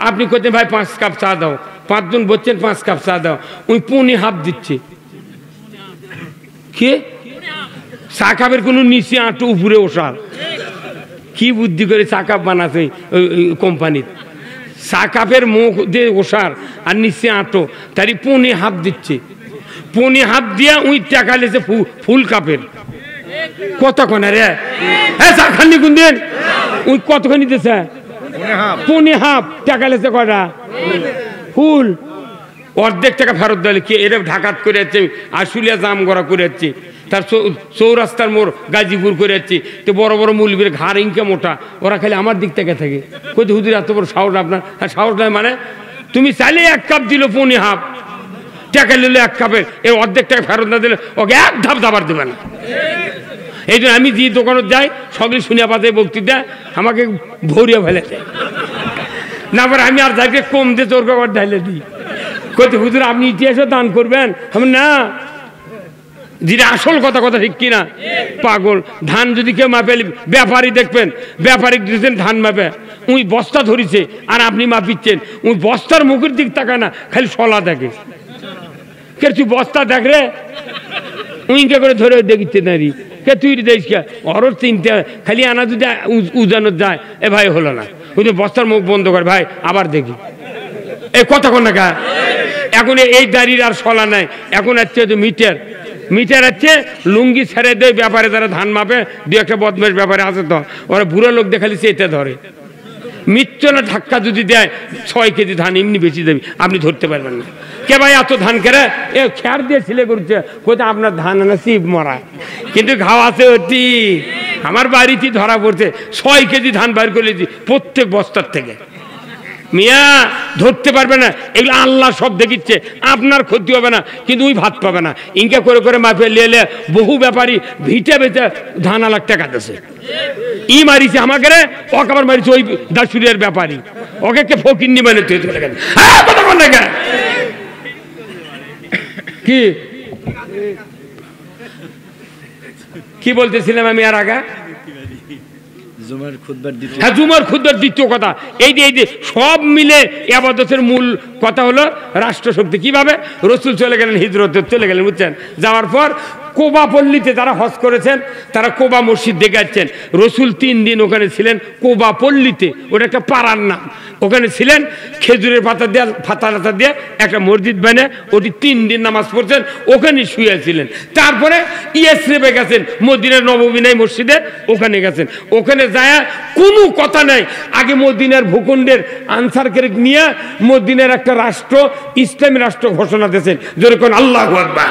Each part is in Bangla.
আপনি করতেন ভাই 5 কাপ চা দাও, 5 জন বলছেন 5 কাপ চা দাও, ওই পৌনে হাফ দিচ্ছে। কে চা কাপের কোনো নিচে আঁটো উপরে ওষার, কি বুদ্ধি করে চা কাপ বানাছে কোম্পানির। চা কাপের মুখ দিয়ে ওষার আর নিচে আঁটো, তারই পৌনে হাফ দিচ্ছে। পৌনে হাফ দিয়া ওই টাকা লেছে ফুল কাপের। কতক্ষণ রে হ্যাঁ চা খাননি কোন দিন ওই কতখানি দিতেছে? পৌনে হাফ টাকা লেছে কটা ফুল। অর্ধেক টাকা ফেরত দিলে কে এরা ঢাকাত করে যাচ্ছে, আশুলিয়া জাম গড়া করে যাচ্ছে, তার চৌরাস্তার মোড় গাজীপুর করে যাচ্ছে। তো বড় বড় মুলবির ঘাড় ইনকে মোটা, ওরা খালি আমার দিক থেকে থাকে। কই হুজুর এত বড় সাহস আপনার? হ্যাঁ সাহস নয় মানে তুমি চাইলে 1 কাপ দিল পৌনে হাফ টাকা নিলে 1 কাপের, এর অর্ধেক টাকা ফেরত না দিলে ওকে 1 ধাপ দাবার দেবে না। এই জন্য আমি যে দোকানত যাই সকলে শুনিয়া পাতে বক্তৃতা আমাকে ভরিয়া ফেলেছে না, আবার আমি আর যাকে কম দিয়ে তোর কাপড় ঢাইলে দিই। কইতে হুজুর আপনি ইতিহাসে দান করবেন? আমি না, যেটা আসল কথা, কথা ঠিক কিনা? পাগল। ধান যদি কেউ মাপে, ব্যাপারী দেখবেন, ব্যাপারী দিচ্ছেন ধান মাপে, উই বস্তা ধরিছে আর আপনি মাপিচ্ছেন, উই বস্তার মুখের দিক তাকায় না, খালি সলা দেখে। কে তুই বস্তা দেখ রে, উইকে করে ধরে দেখিতে নারি কে তুই দেখ কে ওর চিনতে খালি আনা যদি উজানো যায় এ ভাই হলো না, ওই যে বস্তার মুখ বন্ধ করে ভাই আবার দেখি এই কতক্ষণ না গা। এখন এই দাড়ির আর সলা নাই, এখন হচ্ছে মিটার, মিটার হচ্ছে লুঙ্গি ছেড়ে দেয় ব্যাপারে, তারা ধান মাপে। 2-1টা বদমাশ ব্যাপারে আছে তো, ওরা বুড়ো লোক দেখালি সেটা ধরে। মিচ্ছনা ধাক্কা যদি দেয় 6 কেজি ধান এমনি বেশি দেবে, আপনি ধরতে পারবেন না। কে ভাই এত ধান কেরে? এ খেয়ার দিয়ে ছিলে করছে, কোথায় আপনার ধান আনা শিব মরা, কিন্তু ঘাও আছে অতি। আমার বাড়িতে ধরা পড়ছে 6 কেজি ধান বার করেছি প্রত্যেক বস্তার থেকে। মিয়া ধরতে পারবে না, এগুলো আল্লাহ সব দেখিচ্ছে, আপনার ক্ষতি হবে না, কিন্তু ওই ভাত পাবে না। ইনকা করে করে মাপে লিয়ে বহু ব্যাপারী ভিটে বেঁচে ধান 1 লাখ টাকা দিয়েছে। ই মারিছে আমাকে রে, ওকে আবার মারিছে ওই দাসুরিয়ার ব্যাপারী, ওকে কে ফকিন্নি মানে তুই চলে গেছে। কি কি বলতেছিলাম আমি আর আগে? হ্যাঁ জুমার খুতবার দ্বিতীয় কথা এই যে সব মিলে ইবাদতের মূল কথা হলো রাষ্ট্রশক্তি। কিভাবে? রসুল চলে গেলেন, হিজরতে চলে গেলেন, বুঝছেন? যাওয়ার পর কোবা পল্লীতে যারা হজ করেছেন তারা কোবা মসজিদ দেখে যাচ্ছেন। রসুল 3 দিন ওখানে ছিলেন কোবা পল্লীতে, ওটা একটা পাড়ার নাম। ওখানে ছিলেন, খেজুরের পাতা দিয়ে ফাতা লাতা দিয়ে একটা মসজিদ বানিয়ে ওটি 3 দিন নামাজ পড়ছেন, ওখানে শুয়েছিলেন। তারপরে ইয়াসরিবে গেছেন, মদিনার নববী নাই মসজিদে, ওখানে গেছেন। ওখানে যায় কোনো কথা নাই, আগে মদিনার ভূখণ্ডের আনসারকে নিয়ে মদিনার একটা রাষ্ট্র, ইসলামী রাষ্ট্র ঘোষণা দিয়েছেন। যেরকম আল্লাহু আকবার।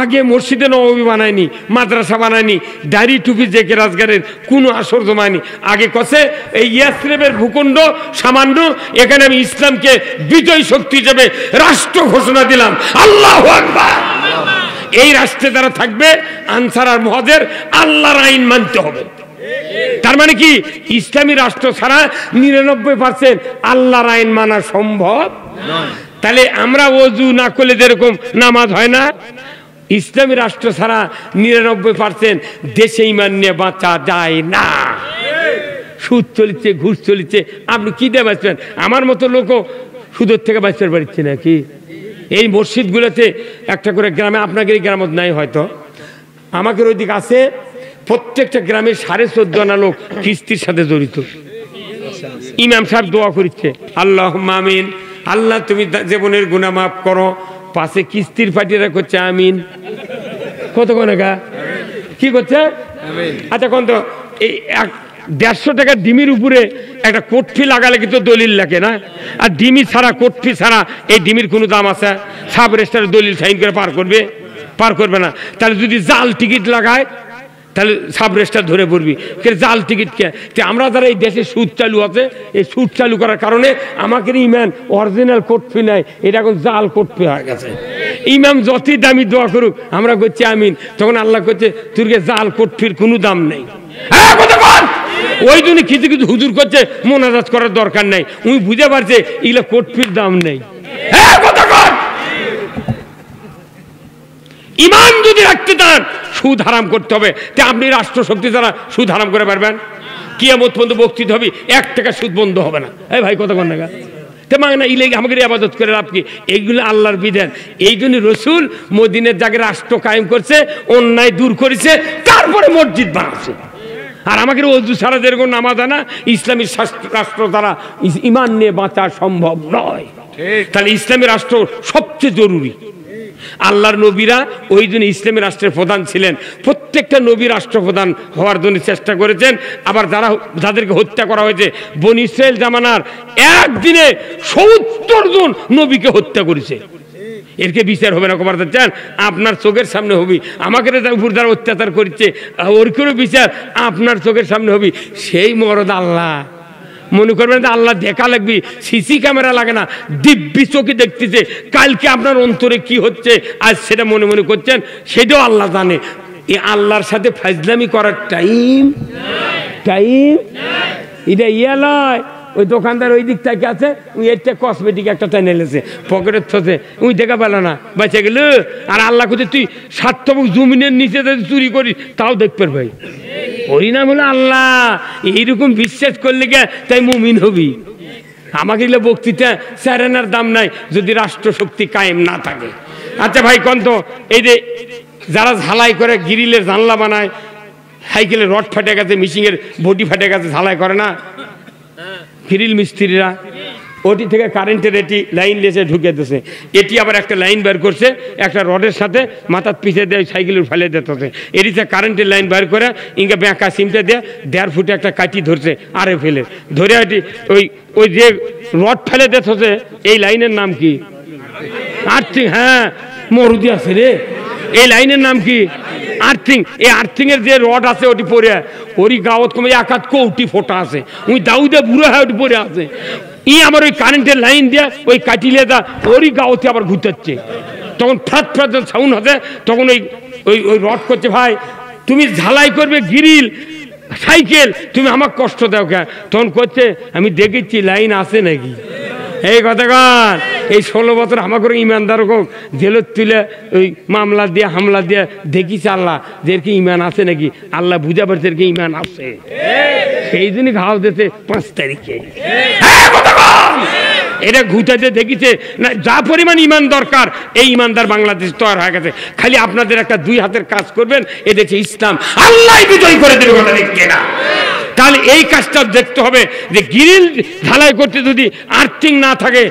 আগে মসজিদে নববী বানায়নি, মাদ্রাসা বানায়নি, দাড়ি টুপি জেকে রাজগারের কোনো আসর জমায়নি। আগে কছে এই ইয়াসরিবের ভূখণ্ড সামান্য, এখানে আমি ইসলামকে বিজয় শক্তি হিসেবে রাষ্ট্র ঘোষণা দিলাম। আল্লাহু আকবার। এই রাষ্ট্রে যারা থাকবে আনসার আর মুহাজির, আল্লাহর আইন মানতে হবে। তার মানে কি ইসলামী রাষ্ট্র ছাড়া 99% আল্লাহর আইন মানা সম্ভব নয়। তাহলে আমরা ওযু না করলে যেরকম নামাজ হয় না, ইসলামী রাষ্ট্র ছাড়া 99% দেশে ঈমান নিয়ে বাঁচা যায় না। সুদ চলছে, ঘুষ চলছে, আপনি কি দিয়ে বাঁচবেন? আমার মতো লোকও সুদের থেকে বাঁচতে পারছে নাকি? এই মসজিদগুলোতে একটা করে গ্রামে, আপনাদের এই গ্রামত নাই হয়তো, আমাদের ওইদিকে আছে, প্রত্যেকটা গ্রামে 14.5 আনা লোক কিস্তির সাথে জড়িত। ইমাম সাহেব দোয়া করছে, আল্লাহুম্মা আমিন, আল্লাহ তুমি জীবনের গুনাহ মাফ করো। পাশে কিস্তির পার্টিরা করছে আমিন। কত কোন কি করছে? আচ্ছা কোন তো এই 150 টাকা ডিমির উপরে একটা কোটফি লাগালে কিন্তু দলিল লাগে না? আর ডিমি ছাড়া, কোটফি ছাড়া এই ডিমির কোনো দাম আছে? সাব রেজিস্ট্রারে দলিল সাইন করে পার করবে? পার করবে না। তাহলে যদি জাল টিকিট লাগায় তাহলে সাব রেজিস্ট্রার ধরে পড়বি। জাল টিকিট কে? আমরা যারা এই দেশে সুদ চালু আছে, এই সুদ চালু করার কারণে আমাদের ইমান অরিজিনাল কোটফি নাই, এটা এখন জাল কোটফি হয়ে গেছে। ইমাম যতই দামি দোয়া করুক আমরা করছি আমিন, তখন আল্লাহ করছে তোর জাল কোটফির কোনো দাম নেই। ওই জন্য কিছু কিছু হুজুর করছে মোনাজাত করার দরকার নাই, উনি বুঝে পারছে এগুলো কোটফির দাম নেই। ইমান যদি রাখতে চান সুদ হারাম করতে হবে। তা আপনি রাষ্ট্র শক্তি ছাড়া সুদ হারাম করে পারবেন? কিয়ামত পর্যন্ত বক্তৃতা হবে, 1 টাকা সুদ বন্ধ হবে না। এই ভাই কতক্ষণ না তে মাংনা ইলেগে আমাকে আবাদত করে লাভ কি? এইগুলো আল্লাহর বিধান। এই জন্য রসুল মদিনের জায়গায় রাষ্ট্র কায়েম করছে, অন্যায় দূর করেছে, তারপরে মসজিদ বানাচ্ছে। আর আমাকে অজু ছাড়া যেরকম নামাজ আনা ইসলামী রাষ্ট্র দ্বারা ইমান নিয়ে বাঁচা সম্ভব নয়। তাহলে ইসলামী রাষ্ট্র সবচেয়ে জরুরি। আল্লাহর নবীরা ওই জন্য ইসলামী রাষ্ট্রের প্রধান ছিলেন। প্রত্যেকটা নবী রাষ্ট্রপ্রধান হওয়ার জন্য চেষ্টা করেছেন। আবার যাদেরকে হত্যা করা হয়েছে বনী ইসরাইল জামানার একদিনে 70 জন নবীকে হত্যা করেছে। এরকে বিচার হবে না কমার চান? আপনার চোখের সামনে হবি। আমাকে উপর দ্বারা অত্যাচার করছে, ওর কোনো বিচার আপনার চোখের সামনে হবি। সেই মরদ আল্লাহ। মনে করবেন যে আল্লাহ দেখা লাগবে, সিসি ক্যামেরা লাগে না, দিব্যি চোখে দেখতেছে কালকে আপনার অন্তরে কি হচ্ছে, আজ সেটা মনে মনে করছেন, সেটাও আল্লাহ জানে। এই আল্লাহর সাথে ফাজলামি করার টাইম এটা লয়। ওই দোকানদার ওই দিক থেকে আছে, ওই একটা কসমেটিক একটা টেনে এলেছে পকেটের থসে, ওই দেখা পেল না, বেঁচে গেল। আর আল্লাহ কোথায় তুই স্বার্থপর জমিনের নিচে চুরি করিস, তাও দেখবে ভাই। ওই নাম হলো আল্লাহ। এইরকম বিশ্বাস করলে গে তাই মুমিন হবি। আমাকে এগুলো বক্তৃতা স্যারেনার দাম নাই যদি রাষ্ট্রশক্তি কায়েম না থাকে। আচ্ছা ভাই কন্ত, এই যে যারা ঝালাই করে গ্রিলের জানলা বানায়, সাইকেলের রড ফাটে গেছে, মিশিংয়ের বডি ফাটে গেছে, ঝালাই করে না গ্রিল মিস্ত্রিরা, ওটি থেকে কারেন্টের এটি লাইন লেসে ঢুকে দিয়েছে। এটি আবার একটা লাইন বের করছে, একটা রডের সাথে মাথার পিছিয়ে দেয়, সাইকেলের ফেলে দিতেছে। এটিতে কারেন্টের লাইন বের করে ইঙ্গে ব্যাঁকা সিমটা দিয়ে 1.5 ফুটে একটা কাটি ধরছে, আরে ফেলে ধরে এটি ওই যে রড ফেলে দিতেছে, এই লাইনের নাম কি? আর্থিং। হ্যাঁ, মরুদি আছে রে। এই লাইনের নাম কি? আর্থিং। এই আর্থিং এর যে রড আছে ওটি পরে ওরি গাঁৱত কমে 1 কোটি ফোটা আছে, ওই দাউদে বুড়ো হয় ওটি পরে আছে। ই আমার ওই কারেন্টের লাইন দিয়ে ওই কাটিলে দা ওরই গাঁৱতে আবার ঘুরতেছে। তখন ফ্রাত ফ্রাত সাউন্ড হবে, তখন ওই রড করছে, ভাই তুমি ঝালাই করবে গ্রিল সাইকেল, তুমি আমার কষ্ট দাও কে? তখন করছে, আমি দেখেছি লাইন আছে নাকি। এই কথা কন, এই 16 বছর আমাকে ইমানদার হোক জেলত তুলে ওই মামলা দিয়ে হামলা দিয়ে দেখিস আল্লাহ যেরকে ইমান আছে নাকি। আল্লাহ বুঝা পারছে এরকে ইমান আছে, সেই জন্যই ঘাও দিতে 5 তারিখে। এটা ঘুটাতে দেখিছে না, যা পরিমাণ ইমান দরকার এই ইমানদার বাংলাদেশ তৈরি হয়ে গেছে। খালি আপনাদের একটা 2 হাতের কাজ করবেন, এ দেখছে ইসলাম আল্লাহ বিজয় করে দেবে। কথা দেখছে না? তাহলে এই কাজটা দেখতে হবে যে গ্রিল ঢালাই করতে যদি আর্থিং না থাকে,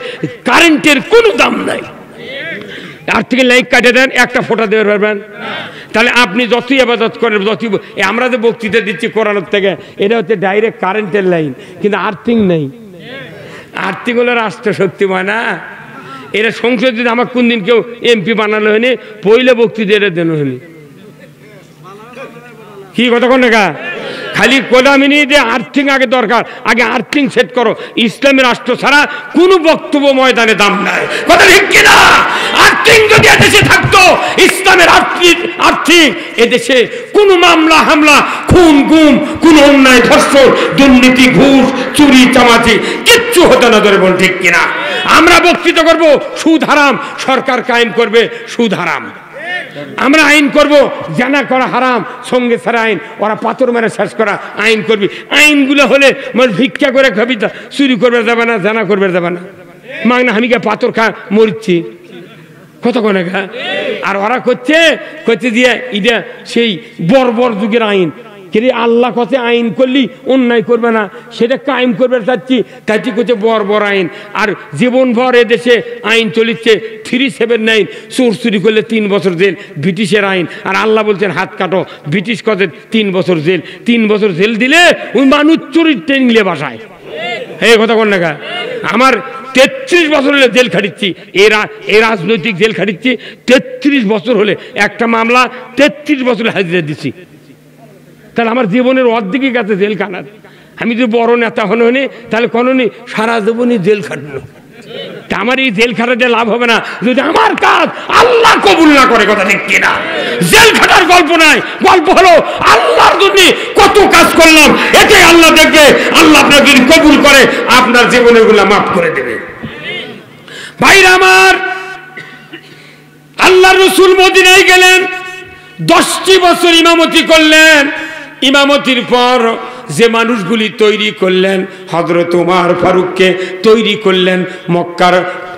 কারেন্টের কোনো দাম নাই। আর্থিং লাইন কাটে দেন, একটা ফোঁটা দেবে পারবেন। তাহলে আপনি যতই আবাদত করেন, যতই আমরা যে বক্তৃতা দিচ্ছি কোরআনের থেকে, এটা হচ্ছে ডাইরেক্ট কারেন্টের লাইন, কিন্তু আর্থিং নেই। আর্থিং হলো রাষ্ট্রশক্তি না। এরা সংসদ যদি আমার কোন দিন কেউ এমপি বানালো হয়নি, পইলে বক্তৃতা এটা দেন হয়নি। কি কথা কোন না? খালি কোদামিনি যে আর্থিং আগে দরকার, আগে আর্থিং সেট করো। ইসলামী রাষ্ট্র ছাড়া কোনো বক্তব্য ময়দানে দাম নাই। কথা ঠিক কিনা? আর্থিং যদি এদেশে থাকতো, ইসলামের আর্থিং এদেশে কোনো মামলা হামলা, খুন গুম, কোন অন্যায় ধর্ষণ, দুর্নীতি, ঘুষ, চুরি চামাচি কিচ্ছু হতো না। ধরে বল ঠিক কিনা? আমরা বক্তৃতা করব সুদ হারাম, সরকার কায়েম করবে সুদ হারাম। আমরা আইন করব জানা করা হারাম, সঙ্গে ছাড়া আইন, ওরা পাথর মেরে শেষ করা আইন করবি। আইনগুলো হলে মানে ভিক্ষা করে খাবি, চুরি করবে যাবে না, জানা করবে যাবে না, মাগনা আমি কে পাথর খা মরছি কতক্ষণ। আর ওরা করছে দিয়ে এটা সেই বর্বর যুগের আইন। কিন্তু আল্লাহ কথা আইন করলি অন্যায় করবে না, সেটা কায়েম করবে চাচ্ছি, তাই করছে বর্বর আইন। আর জীবনভর এদেশে আইন চলিচ্ছে 379, চোর চুরি করলে 3 বছর জেল, ব্রিটিশের আইন। আর আল্লাহ বলছেন হাত কাটো, ব্রিটিশ কথা 3 বছর জেল। 3 বছর জেল দিলে ওই মানুষ চুরির ট্রেন নিলে বাসায়। এই কথা কোন না? আমার 33 বছর হলে জেল খাটিচ্ছি, এই রাজনৈতিক জেল খাটিচ্ছি 33 বছর হলে, একটা মামলা 33 বছর হাজিরা দিচ্ছি। তাহলে আমার জীবনের অর্ধেকই গেছে জেল খাটার। আমি যদি বড় নেতা হনি তাহলে কোননি সারা জীবনই জেল খাটলো। তা আমার এই জেল খাটাতে লাভ হবে না যদি আমার কাজ আল্লাহ কবুল না করে। কথা ঠিক কিনা? জেল খাটার গল্প নাই, গল্প হলো আল্লাহর জন্য কত কাজ করলাম, এটাই আল্লাহ দেখবে। আল্লাহ আপনার যদি কবুল করে আপনার জীবনের গুলা মাফ করে দেবে। ভাইরা আমার, আল্লাহ রসুল মদিনায় গেলেন, 10টি বছর ইমামতি করলেন। ইমামতির পর যে মানুষগুলি তৈরি করলেন, হযরত ওমর ফারুককে তৈরি করলেন মক্কার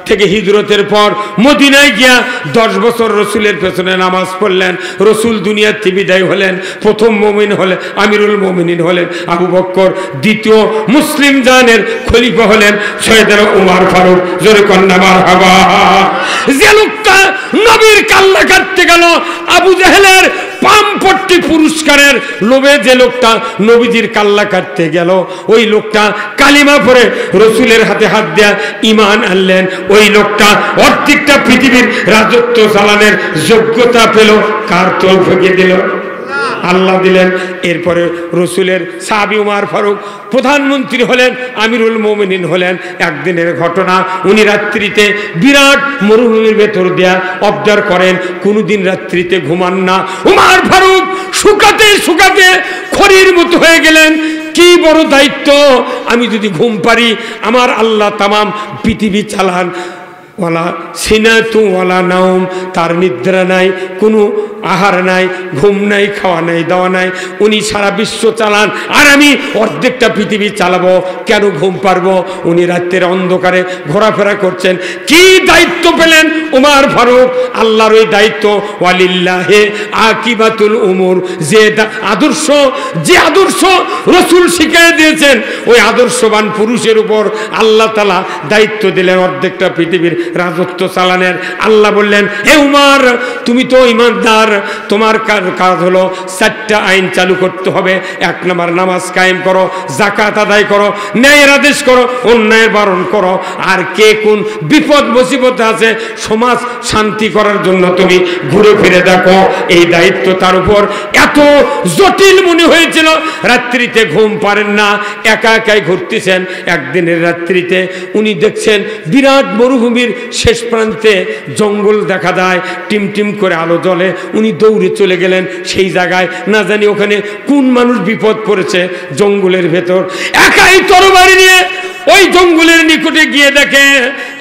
থেকে হিজরতের পর মদিনায় গিয়া 10 বছর রসুলের পেছনে নামাজ পড়লেন। রসুল দুনিয়ার থেকে বিদায় হলেন। প্রথম মুমিন হলেন আমিরুল মুমিনিন হলেন আবু বকর, দ্বিতীয় মুসলিম জানের খলিফা হলেন সৈয়দনা ওমর ফারুক। জোরে কন্যা মারহাবা। যে লোকটা নবীর কাল্লা কাটতে গেল, আবু জাহেলের পামপট্টি পুরস্কারের লোভে যে লোকটা নবীজির কাল্লা কাটতে গেল, ওই লোকটা কালিমা পড়ে রসুলের হাতে হাত দেয়া ঈমান আনলেন। ওই লোকটা অর্ধেকটা পৃথিবীর রাজত্ব চালানোর যোগ্যতা পেল। কার তৌফিকে দিল? আল্লাহ দিলেন। এরপরে রসুলের সাহাবী ওমর ফারুক প্রধানমন্ত্রী হলেন, আমিরুল মুমিনিন হলেন। একদিনের ঘটনা, উনি রাত্রিতে বিরাট মরুভূমির ভেতর দেয়া অবজার করেন, কোনোদিন রাত্রিতে ঘুমান না। ওমর ফারুক শুকাতে শুকাতে খড়ির মতো হয়ে গেলেন। কি বড় দায়িত্ব! আমি যদি ঘুম পারি, আমার আল্লাহ তামাম পৃথিবী চালান। ওয়ালা সিনাতু ওয়ালা নাওম, তার নিদ্রা নাই, কোনো আহার নাই, ঘুম নাই, খাওয়া নাই, দাওয়া নাই। উনি সারা বিশ্ব চালান, আর আমি অর্ধেকটা পৃথিবী চালাবো। কেন ঘুম পারবো? উনি রাতের অন্ধকারে ঘোরাফেরা করছেন। কি দায়িত্ব পেলেন ওমর ফারুক? আল্লাহর ওই দায়িত্ব। ওয়ালিল্লাহি আকিবাতুল উমুর, যে আদর্শ রসুল শিখিয়ে দিয়েছেন, ওই আদর্শবান পুরুষের উপর আল্লাহ তাআলা দায়িত্ব দিলেন অর্ধেকটা পৃথিবীর রাজত্ব চালানের। আল্লাহ বললেন, হে উমর, তুমি তো ইমানদার, তোমার কাজ হলো 4টা আইন চালু করতে হবে। 1 নম্বর, নামাজ কায়েম করো, যাকাত আদায় করো, ন্যায়ের আদেশ করো, অন্যায়ের বারণ করো। আর কে কোন বিপদ মুসিবতে আছে, সমাজ শান্তি করার জন্য তুমি ঘুরে ফিরে দেখো। এই দায়িত্ব তার উপর এত জটিল মনে হয়েছিল। রাত্রিতে ঘুম পারেন না, একা একাই ঘুরতেছেন। একদিনের রাত্রিতে উনি দেখছেন বিরাট মরুভূমির শেষ প্রান্তে জঙ্গল দেখা যায়, টিম টিম করে আলো জ্বলে। উনি দৌড়ে চলে গেলেন সেই জায়গায়। না জানি ওখানে কোন মানুষ বিপদ পড়েছে জঙ্গলের ভেতর। একাই তরবারি নিয়ে ওই জঙ্গলের নিকটে গিয়ে দেখে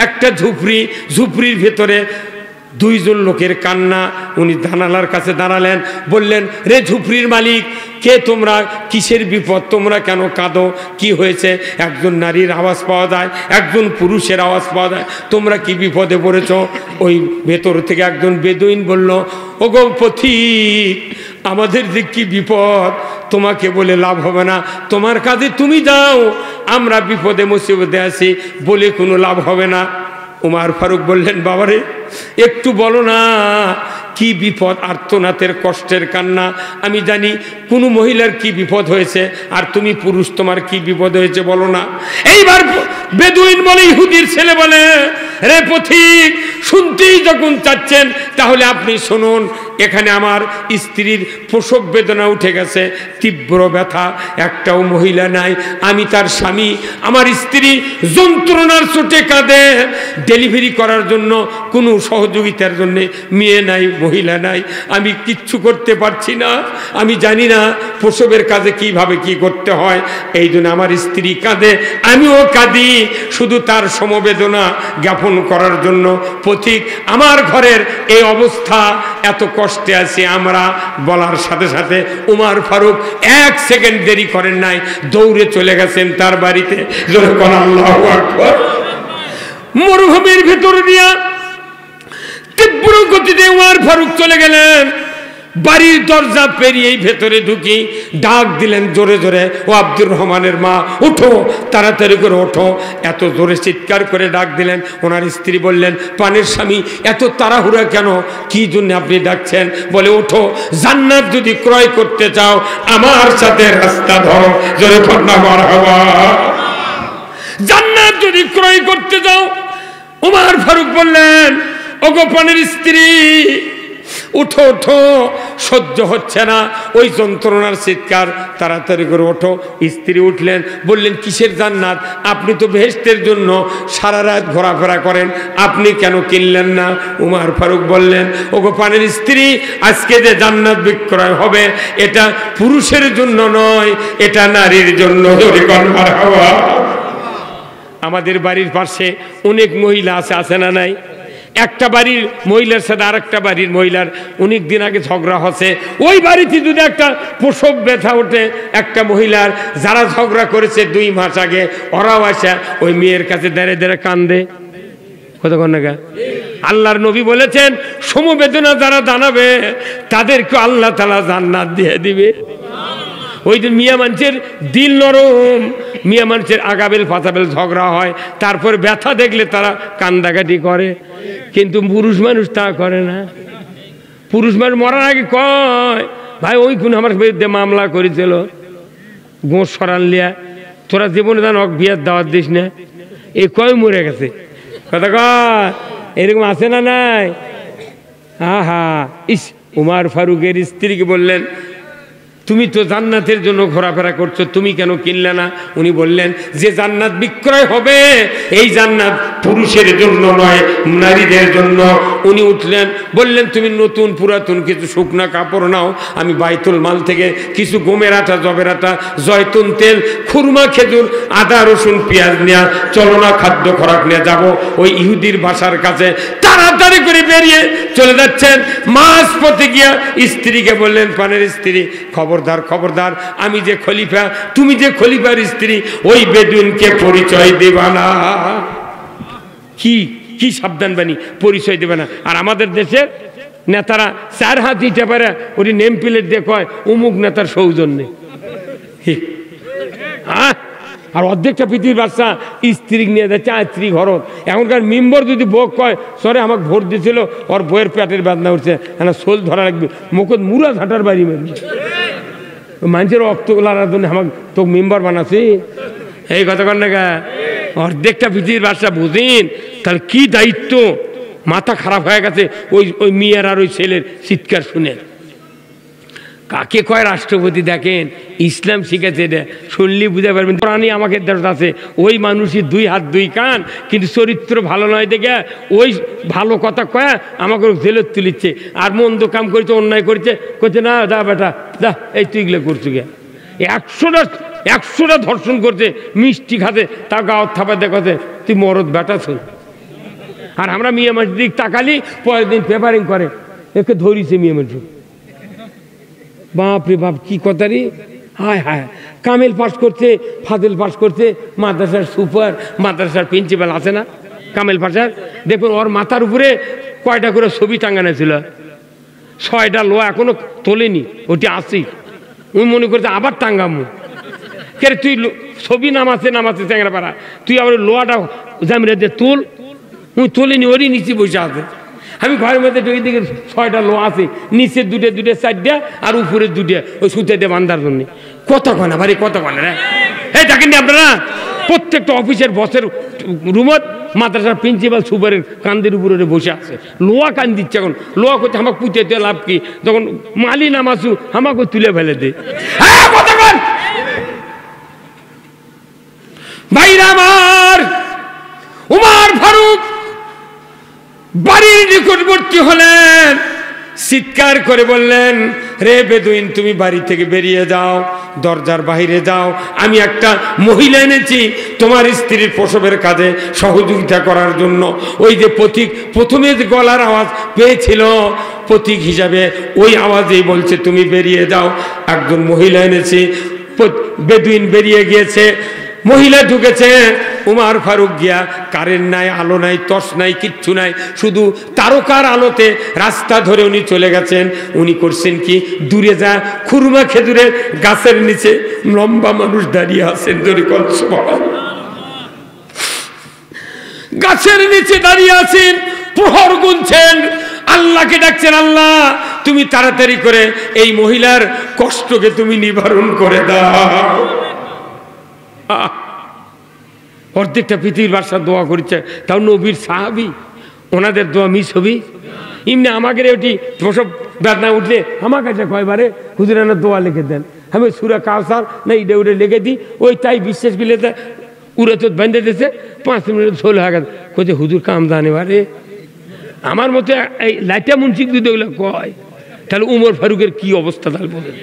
একটা ঝুপড়ি, ঝুপড়ির ভেতরে 2 জন লোকের কান্না। উনি জানালার কাছে দাঁড়ালেন, বললেন, রে ঝুপড়ির মালিক, কে তোমরা? কিসের বিপদ? তোমরা কেন কাঁদো? কি হয়েছে? একজন নারীর আওয়াজ পাওয়া যায়, একজন পুরুষের আওয়াজ পাওয়া যায়। তোমরা কি বিপদে পড়েছ? ওই ভেতর থেকে একজন বেদুইন বলল, ওগো পথিক, আমাদের যে কি বিপদ, তোমাকে বলে লাভ হবে না, তোমার কাজে তুমি যাও, আমরা বিপদে মুসিবতে আছি, বলে কোনো লাভ হবে না। ওমর ফারুক বললেন, বাবারে একটু বলো না কি বিপদ? আর্তনাদের কষ্টের কান্না। আমি জানি কোনো মহিলার কি বিপদ হয়েছে, আর তুমি পুরুষ, তোমার কি বিপদ হয়েছে বলো না। এইবার বেদুইন বলে, ইহুদির ছেলে বলে, রে পথিক, শুনতেই যখন চাচ্ছেন তাহলে আপনি শুনুন। এখানে আমার স্ত্রীর প্রসব বেদনা উঠে গেছে, তীব্র ব্যথা, একটাও মহিলা নাই। আমি তার স্বামী, আমার স্ত্রী যন্ত্রণার চোটে কাঁদে। ডেলিভারি করার জন্য কোনো সহযোগিতার জন্য মেয়ে নাই, মহিলা নাই। আমি কিচ্ছু করতে পারছি না, আমি জানি না প্রসবের কাজে কিভাবে কি করতে হয়। এই জন্য আমার স্ত্রী কাঁদে, আমিও কাঁদি, শুধু তার সমবেদনা জ্ঞাপন করার জন্য। পথিক, আমার ঘরের এই অবস্থা, এত কষ্টে আছি আমরা। বলার সাথে সাথে ওমর ফারুক 1 সেকেন্ড দেরি করেন নাই, দৌড়ে চলে গেছেন তার বাড়িতে। আল্লাহু আকবার। মরুভূমির ভেতরে দিয়া তীব্র গতিতে ওমর ফারুক চলে গেলেন। বাড়ির দরজা পেরিয়েই ভেতরে ঢুকি ডাক দিলেন জোরে জোরে, ও আব্দুর রহমানের মা, ওঠো, তাড়াতাড়ি করে ওঠো। এত জোরে চিৎকার করে ডাক দিলেন। ওনার স্ত্রী বললেন, প্রাণের স্বামী, এত তাড়াহুড়া কেন? কি জন্য আপনি ডাকছেন? বলে, ওঠো, জান্নাত যদি ক্রয় করতে চাও আমার সাথে রাস্তা ধরো। জোরে কন্যা মারহাবা। জান্নাত যদি ক্রয় করতে যাও। ওমর ফারুক বললেন, ওগো প্রাণের স্ত্রী, উঠো ওঠো, সহ্য হচ্ছে না ওই যন্ত্রণার চিৎকার, তাড়াতাড়ি করে ওঠো। স্ত্রী উঠলেন, বললেন, কিসের জান্নাত? আপনি তো বেহেশতের জন্য সারা রাত ঘোরাফেরা করেন, আপনি কেন কিনলেন না? ওমর ফারুক বললেন, ওগো প্রাণের স্ত্রী, আজকে যে জান্নাত বিক্রয় হবে এটা পুরুষের জন্য নয়, এটা নারীর জন্য। আমাদের বাড়ির পাশে অনেক মহিলা আছে, আছে না নাই? একটা বাড়ির মহিলার সাথে আর একটা বাড়ির মহিলার অনেক দিন আগে ঝগড়া হচ্ছে, ওই বাড়িতে যদি একটা প্রসব ব্যথা ওঠে একটা মহিলার, যারা ঝগড়া করেছে 2 মাস আগে, ওরাও আসা ওই মেয়ের কাছে দাঁড়িয়ে দাঁড়িয়ে কান্দে। কতক্ষণ না? আল্লাহর নবী বলেছেন সমবেদনা যারা জানাবে তাদেরকে আল্লাহ তাআলা জান্নাত দিয়ে দিবে। ওই যে মিয়া মানুষের দিল নরম, মিয়া মানুষের আগাবেল ফাঁসাবেল ঝগড়া হয়, তারপর ব্যথা দেখলে তারা কান্দাকাটি করে, কিন্তু পুরুষ মানুষ তা করে না। পুরুষ মানুষ মরার আগে কয়, ভাই ওই কোন আমার বিরুদ্ধে মামলা করেছিল, গোঁস সরান লিয়া, তোরা জীবনে জান বিয়ার দাওয়াত দিস না, এই কয় মরে গেছে। কথা কয় এরকম আছে না নাই? আহা, ইস, উমার ফারুকের স্ত্রীকে বললেন তুমি তো জান্নাতের জন্য ঘোরাফেরা করছো, তুমি কেন কিনলে না? উনি বললেন যে জান্নাত বিক্রয় হবে এই জান্নাত পুরুষের জন্য নয়, নারীদের জন্য। উনি উঠলেন, বললেন তুমি নতুন পুরাতন কিছু শুকনা কাপড় নাও, আমি বাইতুল মাল থেকে কিছু গমের আটা, জবের আটা, জয়তুন তেল, খুরমা, খেজুর, আদা, রসুন, পেঁয়াজ নেওয়া, চলো না খাদ্য খোরাক নিয়ে যাব ওই ইহুদির বাসার কাছে। তাড়াতাড়ি করে বেরিয়ে চলে যাচ্ছেন, মাঝ পথে গিয়া স্ত্রীকে বললেন, পানের স্ত্রী, খবরদার খবরদার, আমি যে খলিফা, তুমি যে খলিফার স্ত্রী, ওই বেদুইনকে পরিচয় দেবা না। কি কি সাবধান বাণী, পরিচয় দেবে না। আর আমাদের দেশের নেতারা 4 হাত দিতে পারে, ওই নেম প্লেট দিয়ে কয় অমুক নেতার সৌজন্যে। আর অর্ধেকটা পৃথিবীর বাচ্চা স্ত্রী নিয়ে যাচ্ছে স্ত্রী ঘরত। এখনকার মেম্বার যদি বউ কয় সরে আমাকে ভোট দিয়েছিল, ওর বইয়ের পেটের বেদনা উঠছে, হ্যাঁ সোল ধরা রাখবে, মুখত মুড়া ঝাঁটার বাড়ি মারবি, মানুষের রক্ত লাগার জন্য আমাকে তো মেম্বার বানাচ্ছি। এই কথা কন না, অর্ধেকটা পৃথিবীর বাচ্চা বুঝিন তাহলে কি দায়িত্ব। মাথা খারাপ হয়ে গেছে ওই ওই মেয়ের আর ওই ছেলের চিৎকার শুনে। কাকে কয় রাষ্ট্রপতি দেখেন, ইসলাম শিখেছে, এটা শুনলে বুঝতে পারবেন। প্রাণী আমাকে দেশ আছে, ওই মানুষই 2 হাত 2 কান, কিন্তু চরিত্র ভালো নয় দেখে ওই ভালো কথা কয়া আমাকে জেলত তুলিচ্ছে, আর মন্দ কাম করেছে, অন্যায় করেছে, করছে না যা বেটা যা, এই তুই এগুলো করছো গে। 100টা ধর্ষণ করছে, মিষ্টি খাতে, তা গাঁত থাপা দেখাচ্ছে তুই মরদ বেটা শুন। আর আমরা মিয়া মানুষ দিক তাকালি, পরের দিন পেপারিং করে একে ধরিছে মিয়া মানুষ। বাপ রে বাপ, কি কথা রে! হায় হায়, কামেল পাস করছে, ফাজিল পাস করছে, মাদ্রাসার সুপার, মাদ্রাসার প্রিন্সিপাল আছে না কামেল পাশার, দেখুন ওর মাথার উপরে কয়টা করে ছবি টাঙানো ছিল, 6টা লোয়া এখনো তোলেনি, ওটি আসি। উনি মনে করছে আবার টাঙ্গামু, কে তুই ছবি নামাচ্ছে চ্যাংরা পাড়া, তুই আবার লোয়াটা জামিনে দিয়ে তুল। উনি তোলেনি, ওরই নিচে বসে আছে। আমি ঘরের মধ্যে ওই দিকে 6টা লো আছে, নিচে 2টে 4টে, আর উপরে 2টে ওই সুতে দিয়ে বান্ধার জন্য। কত কনা ভারী, কত কনা রে! এই দেখেননি আপনারা, প্রত্যেকটা অফিসের বসের রুমত মাদ্রাসার প্রিন্সিপাল সুপারের কান্দের উপরে বসে আছে, লোয়া কান দিচ্ছে। এখন লোয়া করছে আমাকে পুঁতে দিয়ে লাভ কি, যখন মালি নামাসু আমাকে তুলে ফেলে দে। ভাইরা আমার, উমার ফারুক বাড়ির নিকটবর্তী হলেন, চিৎকার করে বললেন, রে বেদুইন, তুমি বাড়ি থেকে বেরিয়ে যাও, দরজার বাইরে যাও, আমি একটা মহিলা এনেছি তোমার স্ত্রীর প্রসবের কাজে সহযোগিতা করার জন্য। ওই যে পথিক প্রথমে যে গলার আওয়াজ পেয়েছিল, পথিক হিসাবে ওই আওয়াজেই বলছে তুমি বেরিয়ে যাও। একজন মহিলা এনেছি। বেদুইন বেরিয়ে গিয়েছে, মহিলা ঢুকেছে। উমার ফারুক গিয়া কারেন্ট নাই, আলো নাই, টর্চ নাই, কিচ্ছু নাই, শুধু তারকার আলোতে রাস্তা ধরে উনি চলে গেছেন। উনি করছেন কি, দূরে যা খুরমা খেজুরের গাছের নিচে লম্বা মানুষ দাঁড়িয়ে আছেন, গাছের নিচে দাঁড়িয়ে আছেন, প্রহর গুনছেন, আল্লাহকে ডাকছেন, আল্লাহ তুমি তাড়াতাড়ি করে এই মহিলার কষ্টকে তুমি নিবারণ করে দাও। অর্ধেকটা পৃথিবীর বাদশা দোয়া করেছে, তাও নবীর সাহাবি, ওনাদের দোয়া মিস হবি? এমনি আমাকে ওটি প্রসব বেদনা উঠলে আমার কাছে কয়বারে হুজুর দোয়া লিখে দেন, আমি সুরা কাউসার না ইডে উড়ে লিখে দিই, ওই তাই বিশ্বাস করলে উড়ে তো বেঁধে দিয়েছে, 5 মিনিট ঝোল হয়ে গেছে, কোথায় হুজুর কাম জানে বারে। আমার মতো এই লাইটা মুন্সিক যদি ওগুলো কয়, তাহলে উমর ফারুকের কি অবস্থা তাহলে বলেন।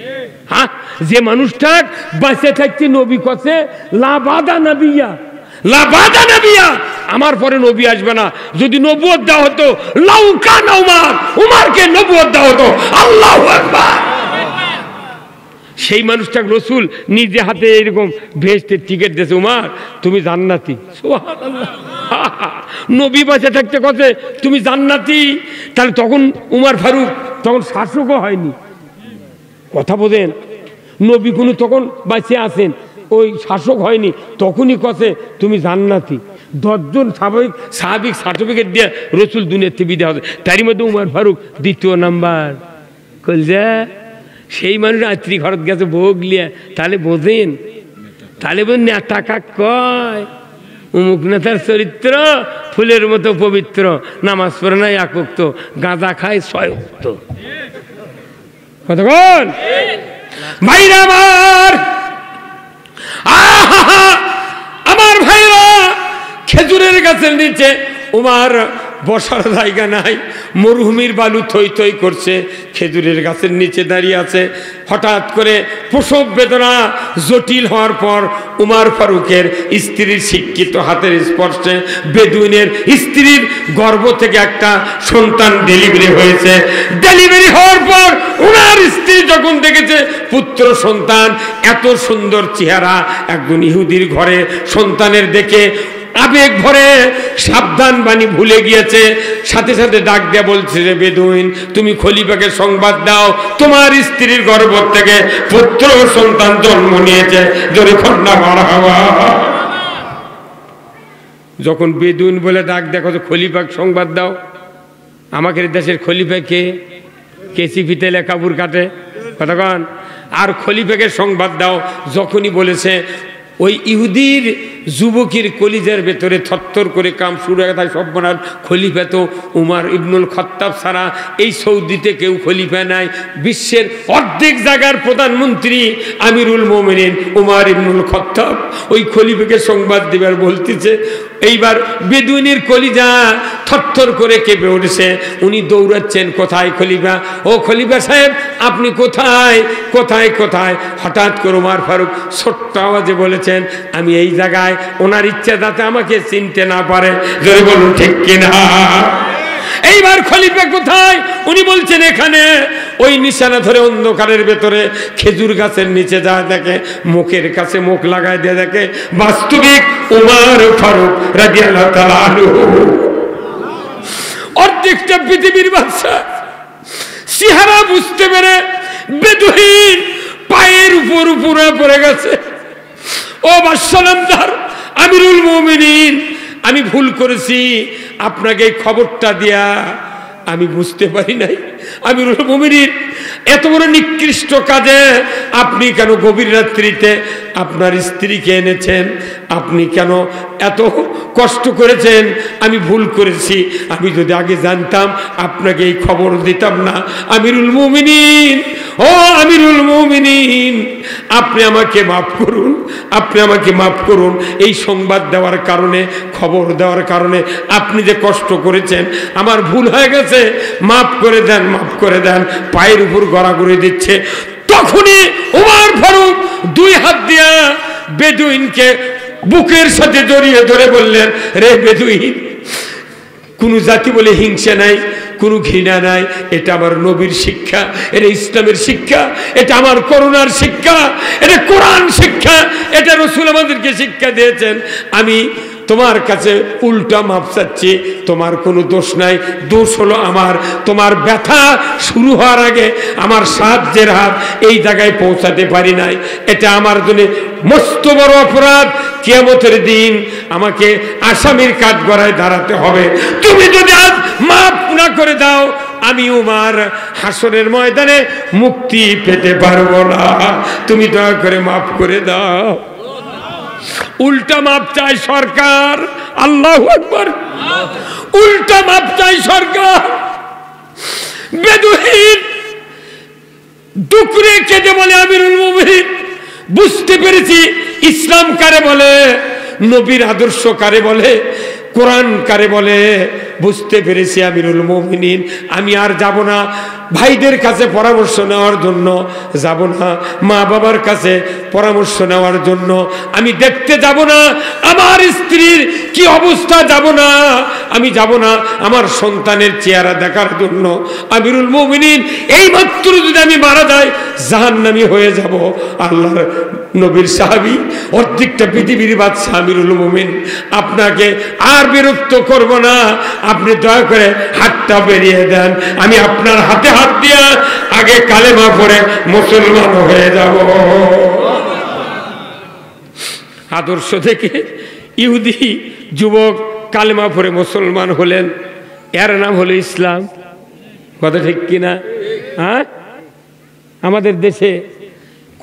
হ্যাঁ, যে মানুষটা বাঁচে থাকছে নবী কছে লাবাদা নবিয়া, লাবাদা নবিয়া, আমার পরে নবী আসবে না। যদি নবুয়ত দেওয়া হতো লাউকানা উমার, উমারকে নবুয়ত দেওয়া হতো। আল্লাহু আকবার। সেই মানুষটাকে রসুল নিজে হাতে এরকম ভেস্টের টিকিট দিয়েছে, উমার তুমি জান্নাতি। সুবহানাল্লাহ। নবী বাঁচে থাকতে কথা তুমি জান্নাতি, তাহলে তখন উমার ফারুক তখন শাসকও হয়নি, কথা বোঝেন? নবী কোনো তখন বাঁচে আছেন, ওই শাসক হয়নি, তখনই কথা তুমি জান্নাতি। 10 জন সাহাবিক সার্টিফিকেট দিয়ে রসুল দুনিয়াতে বিদায় হবে, তারই মধ্যে উমার ফারুক 2 নাম্বার। কলজা সেই মানুষ রাত্রি ঘরত গেছে ভোগ লিয়া, তাহলে বোঝেন, তাহলে বোঝেন নেতা কাক কয় অমুক নেতার চরিত্র ফুলের মতো পবিত্র, নামাজ পড়ে নাই 1 ওয়াক্ত, গাঁজা খায় 6 ওয়াক্ত। কতক্ষণ ভাইরা আমার ভাইরা, খেজুরের গাছের নিচে উমার বসার জায়গা নাই, মরুভূমির বালু থই থই করছে, খেজুরের গাছের নিচে দাঁড়িয়ে আছে। হঠাৎ করে প্রসব বেদনা জটিল হওয়ার পর উমার ফারুকের স্ত্রীর শিক্ষিত হাতের স্পর্শে বেদুইনের স্ত্রীর গর্ভ থেকে একটা সন্তান ডেলিভারি হয়েছে। ডেলিভারি হওয়ার পর উনার স্ত্রী যখন দেখেছে পুত্র সন্তান, এত সুন্দর চেহারা একজন ইহুদির ঘরে সন্তানের দেখে আবেগ ভরে সাবধান বাণী ভুলে গিয়েছে। সাথে সাথে ডাক দিয়ে বলছে যে বেদুইন তুমি খলিফাকে সংবাদ দাও তোমার স্ত্রীর গর্ভ থেকে পুত্র সন্তান জন্ম নিয়েছে। জোরে কন্যা মারহাবা। যখন বেদুইন বলে ডাক দেখো তো খলিফাকে সংবাদ দাও, আমাদের দেশের খলিফা কে? কেসি ফিতেলে কাপড় কাটে, কতক্ষণ। আর খলিফাকে সংবাদ দাও যখনই বলেছে, ওই ইহুদির যুবকের কলিজার ভেতরে থরথর করে কাম শুরু হয়ে যায়। সর্বনাশ, খলিফা তো উমার ইবনুল খাত্তাব ছাড়া এই সৌদিতে কেউ খলিফা নাই। বিশ্বের অর্ধেক জায়গার প্রধানমন্ত্রী আমিরুল মোমিনিন উমার ইবনুল খাত্তাব ওই খলিফাকে সংবাদ দেবার বলতেছে। এইবার বেদুইনের কলিজা থরথর করে কেঁপে উঠেছে। উনি দৌড়াচ্ছেন, কোথায় খলিফা? ও খলিফা সাহেব আপনি কোথায় কোথায় কোথায়? হঠাৎ করে উমার ফারুক ছোট্ট আওয়াজে বলেছেন, আমি এই জায়গায়, ওনার ইচ্ছা যাতে আমাকে চিনতে না পারে। যদি বলুন ঠিক কিনা? এইবার খলিফা কোথায়? উনি বলছেন এখানে। ওই নিশানা ধরে অন্ধকারের ভেতরে খেজুর গাছের নিচে যা দেখে, মুখের কাছে মুখ লাগায় দিয়ে দেখে বাস্তবিক উমার ফারুক রাদিয়াল্লাহু তাআলা আনহু। অর্ধেকটা পৃথিবীর বাদশা চেহারা বুঝতে পেরে বেদুইন পায়ের উপর পুরা পড়ে গেছে। ও বাদশা নামদার আমিরুল মুমিনিন, আমি ভুল করেছি, আপনাকে এই খবরটা দিয়া আমি বুঝতে পারি নাই। আমিরুল মুমিনিন, এত বড় নিকৃষ্ট কাজে আপনি কেন গভীর রাত্রিতে আপনার স্ত্রীকে এনেছেন? আপনি কেন এত কষ্ট করেছেন? আমি ভুল করেছি, আমি যদি আগে জানতাম আপনাকে এই খবর দিতাম না। আমিরুল মুমিনিন, ও আমিরুল মুমিনিন, আপনি আমাকে মাফ করুন, আপনি আমাকে মাফ করুন। এই সংবাদ দেওয়ার কারণে, খবর দেওয়ার কারণে আপনি যে কষ্ট করেছেন, আমার ভুল হয়ে গেছে, মাফ করে দেন, মাফ করে দেন। পায়ের উপর গড়াগড়ি দিচ্ছে। তখনই উমার ফারুক 2 হাত দিয়া বেদুইনকে বুকের সাথে জড়িয়ে ধরে বললেন, রে বেদুইন, কোন জাতি বলে হিংসা নাই, কোনো ঘৃণা নাই। এটা আমার নবীর শিক্ষা, এটা ইসলামের শিক্ষা, এটা আমার করুণার শিক্ষা, এটা কোরআন শিক্ষা, এটা রাসূল আমাদেরকে শিক্ষা দিয়েছেন। আমি তোমার কাছে উল্টা মাপ চাচ্ছি, তোমার কোনো দোষ নাই, দোষ হলো আমার। তোমার ব্যথা শুরু হওয়ার আগে আমার সাহায্যের হাত এই জায়গায় পৌঁছাতে পারি নাই, এটা আমার জন্য মস্ত বড় অপরাধ। কিয়ামতের দিন আমাকে আসামির কাঠগড়ায় দাঁড়াতে হবে। তুমি যদি আজ মাফ না করে দাও, আমি উমার হাসরের ময়দানে মুক্তি পেতে পারবো না। তুমি দয়া করে মাফ করে দাও। উল্টা মাপ চাই সরকার। আল্লাহু আকবার। উল্টা মাপ চাই সরকার। বেদুইন দুকরে কেঁদে বলে, আমিরুল মুমিনিন, বুঝতে পেরেছি ইসলাম কারে বলে, নবীর আদর্শ কারে বলে। কোরআন কারে বলে, বুঝতে পেরেছি আমিরুল মুমিনিন, আমি আর যাব না ভাইদের কাছে পরামর্শ নেওয়ার জন্য, যাব না মা বাবার কাছে পরামর্শ নেওয়ার জন্য, আমি দেখতে যাব না আমার স্ত্রীর কি অবস্থা, যাব না, আমি যাব না আমার সন্তানের চেহারা দেখার জন্য। আমিরুল মুমিনিন, এই মাত্র যদি আমি মারা যাই জাহান্নামী হয়ে যাব। আল্লাহর নবীর সাহাবী, অর্ধেকটা পৃথিবীর বাদশা আমিরুল মুমিন, আপনাকে আর বিরক্ত করব না, আপনি দয়া করে হাতটা বেরিয়ে দেন, আমি আপনার হাতে হাত দিয়া আগে কালেমা পড়ে মুসলমান হয়ে যাব। আদর্শ থেকে ইহুদি যুবক কালেমা পড়ে মুসলমান হলেন, এর নাম হলো ইসলাম। কথা ঠিক কিনা? হ্যাঁ, আমাদের দেশে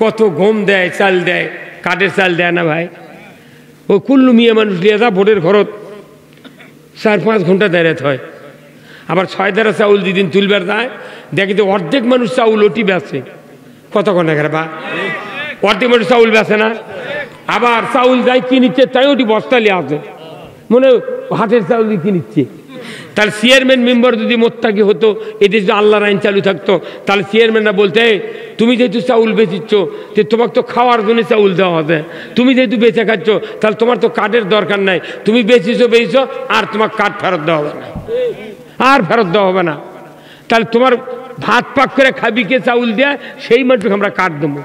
কত গম দেয়, চাল দেয়, কাঠের চাল দেয় না ভাই? ও কুল্লু মিয়া মানুষ লিয়ে যা ভোটের ঘরত 4-5 ঘন্টা দাঁড়াতে হয়। আবার 6 দাঁড়া চাউল দিদিন তুলবার যায়, দেখি তো অর্ধেক মানুষ চাউল ওটি বেছে। কতক্ষণ এখানে বা অর্ধেক মানুষ চাউল বেছে না, আবার চাউল যাই কিনিচ্ছে তাই ওটি বস্তা লিয়ে আছে, মনে হাটের চাউল দিয়ে কিনিচ্ছে। তাহলে চেয়ারম্যান মেম্বার যদি মোত্তাকি হতো, এটি যদি আল্লাহর আইন চালু থাকতো, তাহলে চেয়ারম্যানরা বলতে, তুমি যেহেতু চাউল বেচিচ্ছ, যে তোমাকে তো খাওয়ার জন্য চাউল দেওয়া হবে, তুমি যেহেতু বেচে খাচ্ছ, তাহলে তোমার তো কার্ডের দরকার নাই, তুমি বেচিছো আর তোমার কার্ড ফেরত দেওয়া হবে না, আর ফেরত দেওয়া হবে না। তাহলে তোমার ভাত পাক করে খাবি কে চাউল দেয়, সেই মাত্র আমরা কার্ড দেবো।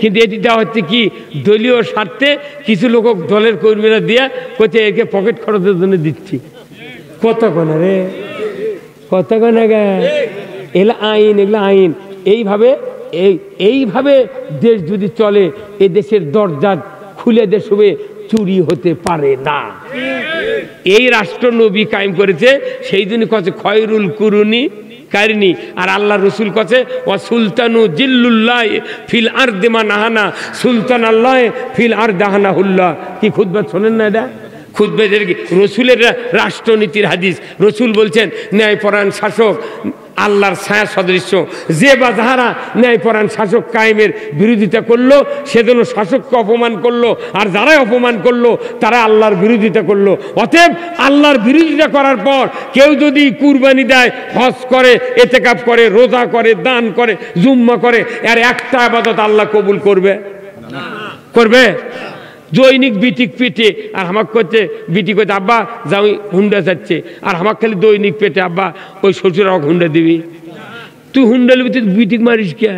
কিন্তু এটি দেওয়া হচ্ছে কি, দলীয় স্বার্থে কিছু লোক দলের কর্মীরা দিয়ে কোথায় একে পকেট খরচের জন্য দিচ্ছি। কতক্ষণ রে, কতক্ষণ এগুলো আইন, এগুলো আইন। এইভাবে দেশ যদি চলে, এই দেশের দরজা খুলে দেশ হবে, চুরি হতে পারে না। এই রাষ্ট্র নবী কায়েম করেছে, সেই জন্য কছে খয়রুল কুরুনি কারিনি। আর আল্লাহ রসুল কছে ও সুলতানু জিল্লুল্লাহ ফিল আরদি মান আহানা সুলতান আল্লাহ ফিল আরদি আহানাহুল্লাহ। কি খুতবা শোনেন না? এটা খুতবা রসুলের রাষ্ট্রনীতির হাদিস। রসুল বলছেন, ন্যায়পরায়ণ শাসক আল্লাহর ছায়া সদৃশ্য, যে বা যাহারা ন্যায়পরায়ণ শাসক কায়েমের বিরোধিতা করলো, সেজন্য শাসককে অপমান করলো, আর যারাই অপমান করলো তারা আল্লাহর বিরোধিতা করলো। অতএব আল্লাহর বিরোধিতা করার পর কেউ যদি কুরবানি দেয়, হজ করে, এতেকাফ করে, রোজা করে, দান করে, জুম্মা করে, এর একটা ইবাদত আল্লাহ কবুল করবে? করবে? দৈনিক বিটিক পেটে আর হামাক করছে, বিটি করছে আব্বা যাও হুন্ডা যাচ্ছে, আর হামাক খালি দৈনিক পেটে আব্বা ওই শ্বশুর হুন্ডা দিবি। তুই হুন্ডা নিবি, তুই বিটিক মারিস কে?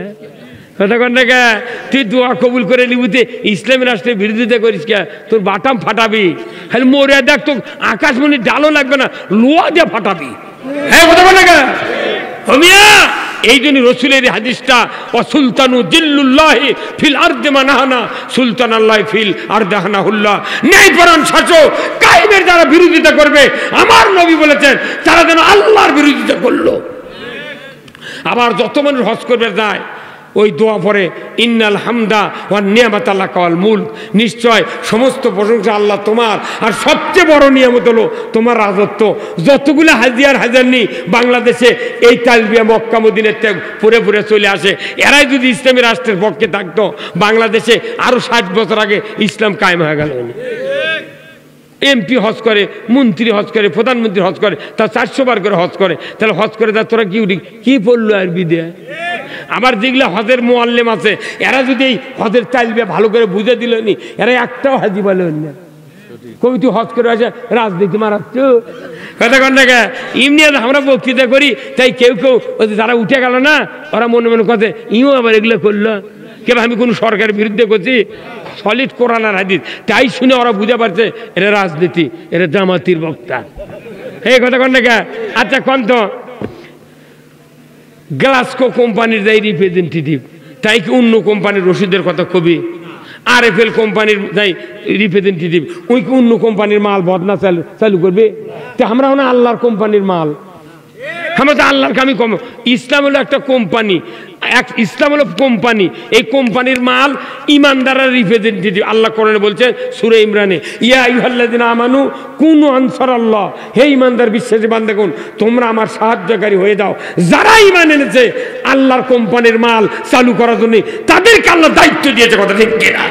কথা কন না কে? তুই দোয়া কবুল করে নিবি, ইসলামী রাষ্ট্রের বিরোধিতা করিস কে? তোর বাটাম ফাটাবি, খালি মরে দেখ, তো আকাশমণি ডালও লাগবে না, লোয়া দিয়ে ফাটাবি। হ্যাঁ, কথা কন না কে? এই জন্য রসুলের হাদিসটা সুলতানু জিল্লুল্লাহি ফিল আরদি মান আহানা সুলতান আল্লাহ ফিল আরদি আহানাহুল্লাহ। ন্যায়পরায়ণ শাসক কায়েমের যারা বিরোধিতা করবে, আমার নবী বলেছেন তারা যেন আল্লাহর বিরোধিতা করলো। আবার যত মানুষ হজ করবে যায়, ওই দোয়া পরে ইন্নাল হামদা ওয়ান নিয়ামাত লাকা ওয়াল মুলক, নিশ্চয় সমস্ত প্রশংসা আল্লাহ তোমার, আর সবচেয়ে বড় নিয়ামত হলো তোমার রাজত্ব। যতগুলো হাজিয়ার হাজারনি বাংলাদেশে এই তালবিয়া মক্কা মদিনার পুরে পুরে চলে আসে, এরাই যদি ইসলামী রাষ্ট্রের পক্ষে থাকতো, বাংলাদেশে আরো 60 বছর আগে ইসলাম কায়েম হয়ে গেল। এমপি হজ করে, মন্ত্রী হজ করে, প্রধানমন্ত্রী হজ করে, তা 400 বার করে হজ করে। তাহলে হজ করে তা তোরা কি পড়লো আরবি দিয়ে? আবার যেগুলো হজের মোয়াল্লেম আছে, এরা যদি এই হজের তালবিয়া ভালো করে বুঝে দিল নি, এরা একটাও হাজি বলে না। কবি তুই হজ করে আসে রাজনীতি মারাচ্ছ, কথা কন না কে? এমনি আমরা বক্তৃতা করি, তাই কেউ কেউ যারা উঠে গেল না, ওরা মনে মনে কথা ইও আবার এগুলো করলো। কেবা আমি কোনো সরকারের বিরুদ্ধে করছি? সলিড কোরআন আর হাদিস, তাই শুনে ওরা বুঝে পারছে এরা রাজনীতি, এরা জামাতির বক্তা। এই কথা কন না কে? আচ্ছা কন তো, গ্লাসকো কোম্পানির যাই রিপ্রেজেন্টেটিভ, তাই কি অন্য কোম্পানির রসিদের কথা কবি? RFL কোম্পানির যাই রিপ্রেজেন্টেটিভ, ওই কি অন্য কোম্পানির মাল বদনা চালু করবে? তো আমরা না আল্লাহর কোম্পানির মাল, আমরা তো আল্লাহর কামি কম। ইসলাম হলো একটা কোম্পানি, ইসলাম হলো কোম্পানি, এই কোম্পানির মাল ইমানদাররা রিপ্রেজেন্টেটিভ। আল্লাহ কোরআনে বলছেন সূরা ইমরানে, ইয়া আইয়ুহাল্লাযিনা আমানু কুনু আনসারাল্লাহ, হে ইমানদার বিশ্বাসী বান্দাগণ, তোমরা আমার সাহায্যকারী হয়ে যাও। যারা ঈমান এনেছে আল্লাহর কোম্পানির মাল চালু করার জন্য, তাদেরকে আল্লাহ দায়িত্ব দিয়েছে। কথা ঠিক কিনা?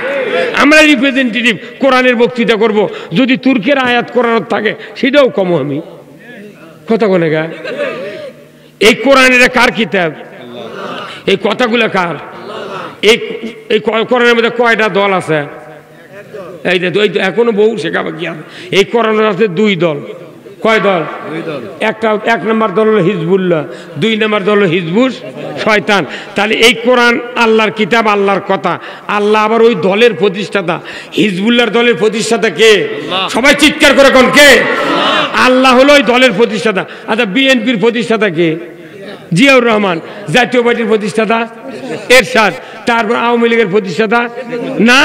আমরা রিপ্রেজেন্টেটিভ কোরআনের বক্তৃতা করব, যদি তুর্কের আয়াত কোরআন থাকে সেটাও কম আমি কথা বলে গা। এই কোরআনের কার কিতাব? এই কথাগুলো কার? এই কোরআনের মধ্যে কয়টা দল আছে? এই যে এখনো বহু শেখাবে কি আছে। এই কোরআনের আছে 2 দল। কয় দল? 2 দল। এক নম্বর দল হলো হিজবুল্লাহ, 2 নম্বর দল হলো হিজবুল শয়তান। তাহলে এই কোরআন আল্লাহর কিতাব, আল্লাহর কথা। আল্লাহ আবার ওই দলের প্রতিষ্ঠাতা। হিজবুল্লাহর দলের প্রতিষ্ঠাতা কে? সবাই চিৎকার করে কোন কে? আল্লাহ হলো ওই দলের প্রতিষ্ঠাতা। আচ্ছা, বিএনপির প্রতিষ্ঠাতা কে? জিয়াউর রহমান। জাতীয় পার্টির প্রতিষ্ঠাতা এরশাদ। তারপর আওয়ামী লীগের প্রতিষ্ঠাতা না,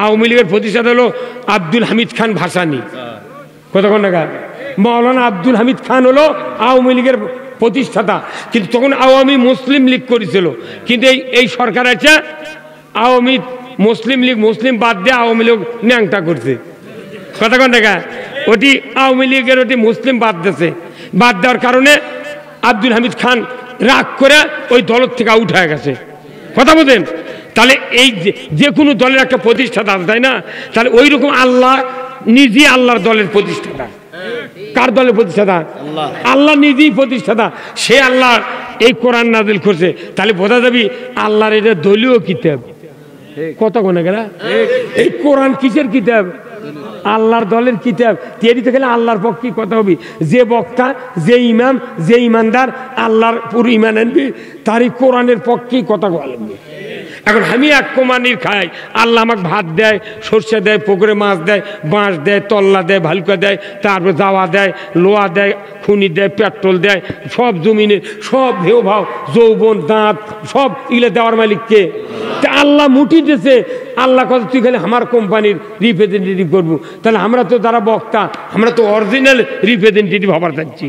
আওয়ামী লীগের প্রতিষ্ঠাতা হলো আব্দুল হামিদ খান ভাসানী। কতক্ষণ টাকা? মৌলানা আব্দুল হামিদ খান হলো আওয়ামী লীগের প্রতিষ্ঠাতা, কিন্তু তখন আওয়ামী মুসলিম লীগ করেছিল। কিন্তু এই সরকার আছে আওয়ামী মুসলিম লীগ, মুসলিম বাদ দিয়ে আওয়ামী লীগ ন্যাংটা করছে। কতক্ষণ টাকা? ওটি আওয়ামী লীগের ওটি মুসলিম বাদ দিয়েছে। বাদ দেওয়ার কারণে আব্দুল হামিদ খান রাগ করে ওই দলের থেকে আউট হয়ে গেছে। কথা বলেন? তাহলে এই যে কোনো দলের একটা প্রতিষ্ঠাতা আছে, তাই না? তাহলে ওই রকম আল্লাহ নিজে আল্লাহর দলের প্রতিষ্ঠাতা। কার দলের প্রতিষ্ঠাতা? আল্লাহ নিজেই প্রতিষ্ঠাতা। সে আল্লাহ এই কোরআন নাজিল করছে। তাহলে বোঝা যাবে আল্লাহর এটা দলীয় কিতাব। কত কোনে গেলা? এই কোরআন কিসের কিতাব? আল্লাহর দলের কিতাব। তৈরি তো গেলে আল্লাহর পক্ষে কথা হবে। যে বক্তা, যে ইমাম, যে ইমানদার আল্লাহর পুরো ইমান আনবে, তারই কোরআনের পক্ষেই কথা বলবে। এখন আমি এক কোমানির খাই, আল্লাহ আমাকে ভাত দেয়, সর্ষে দেয়, পুকুরে মাছ দেয়, বাঁশ দেয়, তল্লা দেয়, ভালুকা দেয়, তারপর জাওয়া দেয়, লোহা দেয়, খুনি দেয়, পেট্রোল দেয়, সব জমিনে সব ভেউ ভাও, যৌবন, দাঁত সব ইলে দেওয়ার মালিককে আল্লাহ মুঠি দিয়েছে। আল্লাহ কথা তুই খালি আমার কোম্পানির রিপ্রেজেন্টেটিভ করবো। তাহলে আমরা তো যারা বক্তা, আমরা তো অরিজিনাল রিপ্রেজেন্টেটিভ হবার চাচ্ছি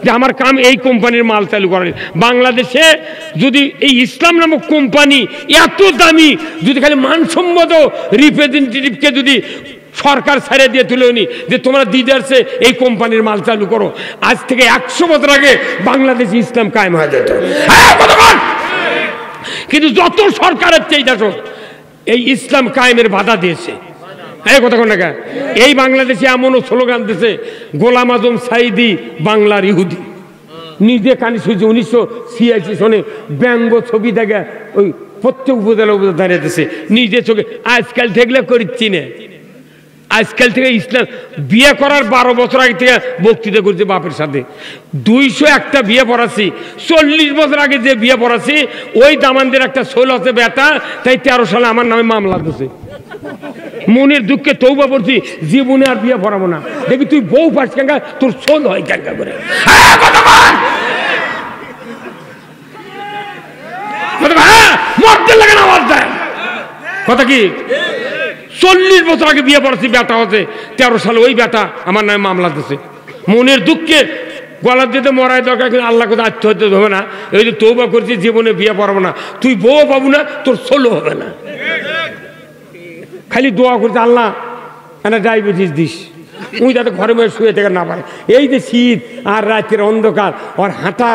যে আমার কাম এই কোম্পানির মাল চালু করার। বাংলাদেশে যদি এই ইসলাম নামক কোম্পানি এত দামি, যদি খালি মানসম্মত রিপ্রেজেন্টেটিভকে যদি সরকার ছেড়ে দিয়ে তুলে নি যে তোমরা দিদারসে এই কোম্পানির মাল চালু করো, আজ থেকে 100 বছর আগে বাংলাদেশে ইসলাম কায়েম হয়ে যেত। কিন্তু যত সরকারের চেয়ে এই ইসলাম কায়েমের বাধা দিয়েছে। এই বাংলাদেশে এমনও স্লোগান দিয়েছে, গোলাম আজম সাইদি বাংলার ইহুদি। নিজে কানি শুয়েছে 1986 সনে ব্যঙ্গ ছবি দেখে ওই প্রত্যেক উপজেলা দাঁড়িয়ে দিয়েছে নিজে চোখে। আজকাল থেকে করিচ্ছি না, আজকাল থেকে ইসলাম বিয়ে করার 12 বছর আগে থেকে বক্তৃতা করছে বাপের সাথে। 201টা বিয়ে পড়াছি। 40 বছর আগে যে বিয়ে পড়াছি ওই দামানদের একটা সোল আছে বেটা, তাই 13 সালে আমার নামে মামলা দিয়েছে। মনের দুঃখে তৌবা পড়ছি, জীবনে আর বিয়ে পড়াবো না। দেখবি তুই বউ পাস কেঙ্গা, তোর সোল হয় কেঙ্গা করে। মরতে লাগে না আওয়াজ দেয়। কথা কি? 40 বছর আগে বিয়ে পড়াচ্ছি, বেটা হচ্ছে 13 সালে ওই বেটা আমার নামে মামলা দিচ্ছে। মনের দুঃখে গলার দিতে মরাই দরকার, কিন্তু আল্লাহ কথা আত্মহত্যা হবে না। এই যে তৌবা করছি জীবনে বিয়ে পড়াবো না, তুই বউ পাবো না, তোর সোলো হবে না। খালি দোয়া করছে আল্লাহ এনা ডায়াবেটিস দিস, উনি যাতে ঘরে মেয়ে শুয়ে থেকে না পারে। এই যে শীত আর রাতের অন্ধকার, ওর হাঁটা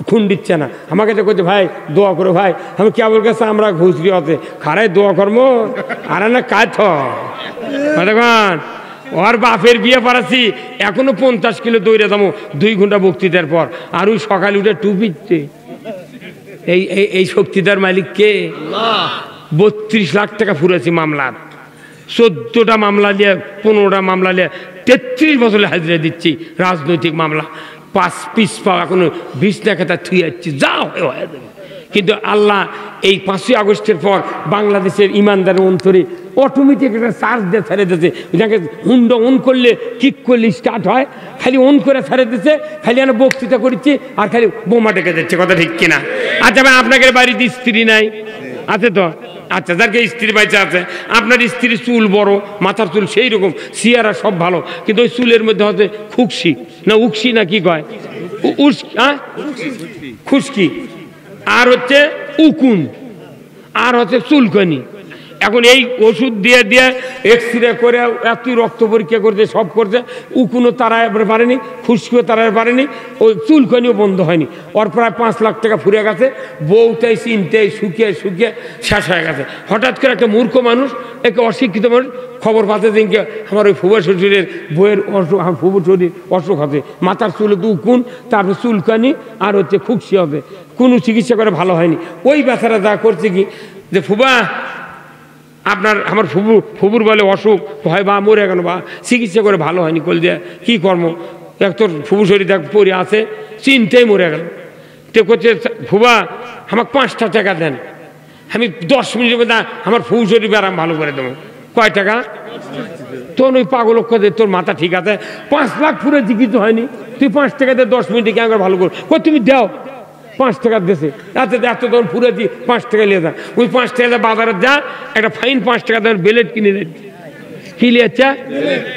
খুন দিচ্ছে না। আমাকে তো করছে ভাই দোয়া করো ভাই। আমি কেবল কাছে আমরা ঘুষরি হতে খারাই দোয়া করবো আর না কাজ দেখুন। ওর বাপের বিয়ে পড়াচ্ছি, এখনো 50 কিলো দৌড়ে যাবো 2 ঘন্টা বক্তৃতার পর। আর ওই সকালে উঠে টুপিচ্ছে। এই শক্তিদার মালিক কে? 32 লাখ টাকা ফুরেছি মামলার। 14টা মামলা নিয়ে 15টা মামলা নিয়ে 33 বছরে হাজিরা দিচ্ছি। রাজনৈতিক মামলা 5 পিস পাও এখনো 20 টাকা থুয়ে যাচ্ছি, যাও হয়ে যাবে। কিন্তু আল্লাহ এই 5ই আগস্টের পর বাংলাদেশের ইমানদারের অন্তরে অটোমেটিক একটা চার্জ দিয়ে ছেড়ে দিয়েছে। যাকে হুন্ডা অন করলে কিক করলে স্টার্ট হয়, খালি অন করে ছেড়ে দিচ্ছে। খালি আমরা বক্তৃতা করছি আর খালি বোমা ডেকে যাচ্ছে। কথা ঠিক কিনা? আচ্ছা ভাই, আপনাদের বাড়িতে স্ত্রী নাই? আছে তো? আচ্ছা, যাকে স্ত্রী বাইচা আছে, আপনার স্ত্রীর চুল বড়, মাথার চুল সেই রকম, সিয়ারা সব ভালো, কিন্তু ওই চুলের মধ্যে হচ্ছে খুকসি না উকসি না কি কয়, খুশকি, আর হচ্ছে উকুন, আর হচ্ছে চুলকানি। এখন এই ওষুধ দিয়ে দিয়ে এক্সরে করে এতই রক্ত পরীক্ষা করছে, সব করছে, উকুনও তারায় পারেনি, খুশকিও তারায় পারেনি, ওই চুলকানিও বন্ধ হয়নি। ওর প্রায় 5 লাখ টাকা ফুরিয়ে গেছে, বউটাই চিনতে শুকিয়ে শুকিয়ে শেষ হয়ে গেছে। হঠাৎ করে একটা মূর্খ মানুষ, একে অশিক্ষিত মানুষ খবর পাচ্ছে দিনকে আমার ওই ফুবা শ্বশুরের বইয়ের অসুখ, ফুবু শরীর অসুখ হবে, মাথার চুলে তো উকুন, তারপর চুলকানি আর হচ্ছে খুশকি হবে, কোনো চিকিৎসা করে ভালো হয়নি। ওই ব্যথাটা যা করছে কি যে ফুবা আপনার আমার ফুবুর বলে অসুখ হয় বা মরে গেল বা চিকিৎসা করে ভালো হয়নি, কল দিয়ে কী কর্ম, এক তোর ফুবু শরীর দেখ পড়ে আছে, চিনতেই মরে গেল। তো করছে ফুবা আমাকে 5টা টাকা দেন, আমি 10 মিনিটের মধ্যে আমার ফুবু শরীর আরাম ভালো করে দেবো। কয় টাকা? তোর ওই পাগল দে, তোর মাথা ঠিক আছে, 5 লাখ পুরো চিকিৎসা হয়নি, তুই 5 টাকা দিয়ে 10 মিনিটে কেন ভালো করো? তুমি দাও 5 টাকা দেশে এত এত তখন ফুরেছি, 5 টাকা নিয়ে যা। ওই 5 টাকা বাজারে যা, একটা ফাইন 5 টাকা দেওয়ার বেলেট কিনে দেন। কি নিয়েছে?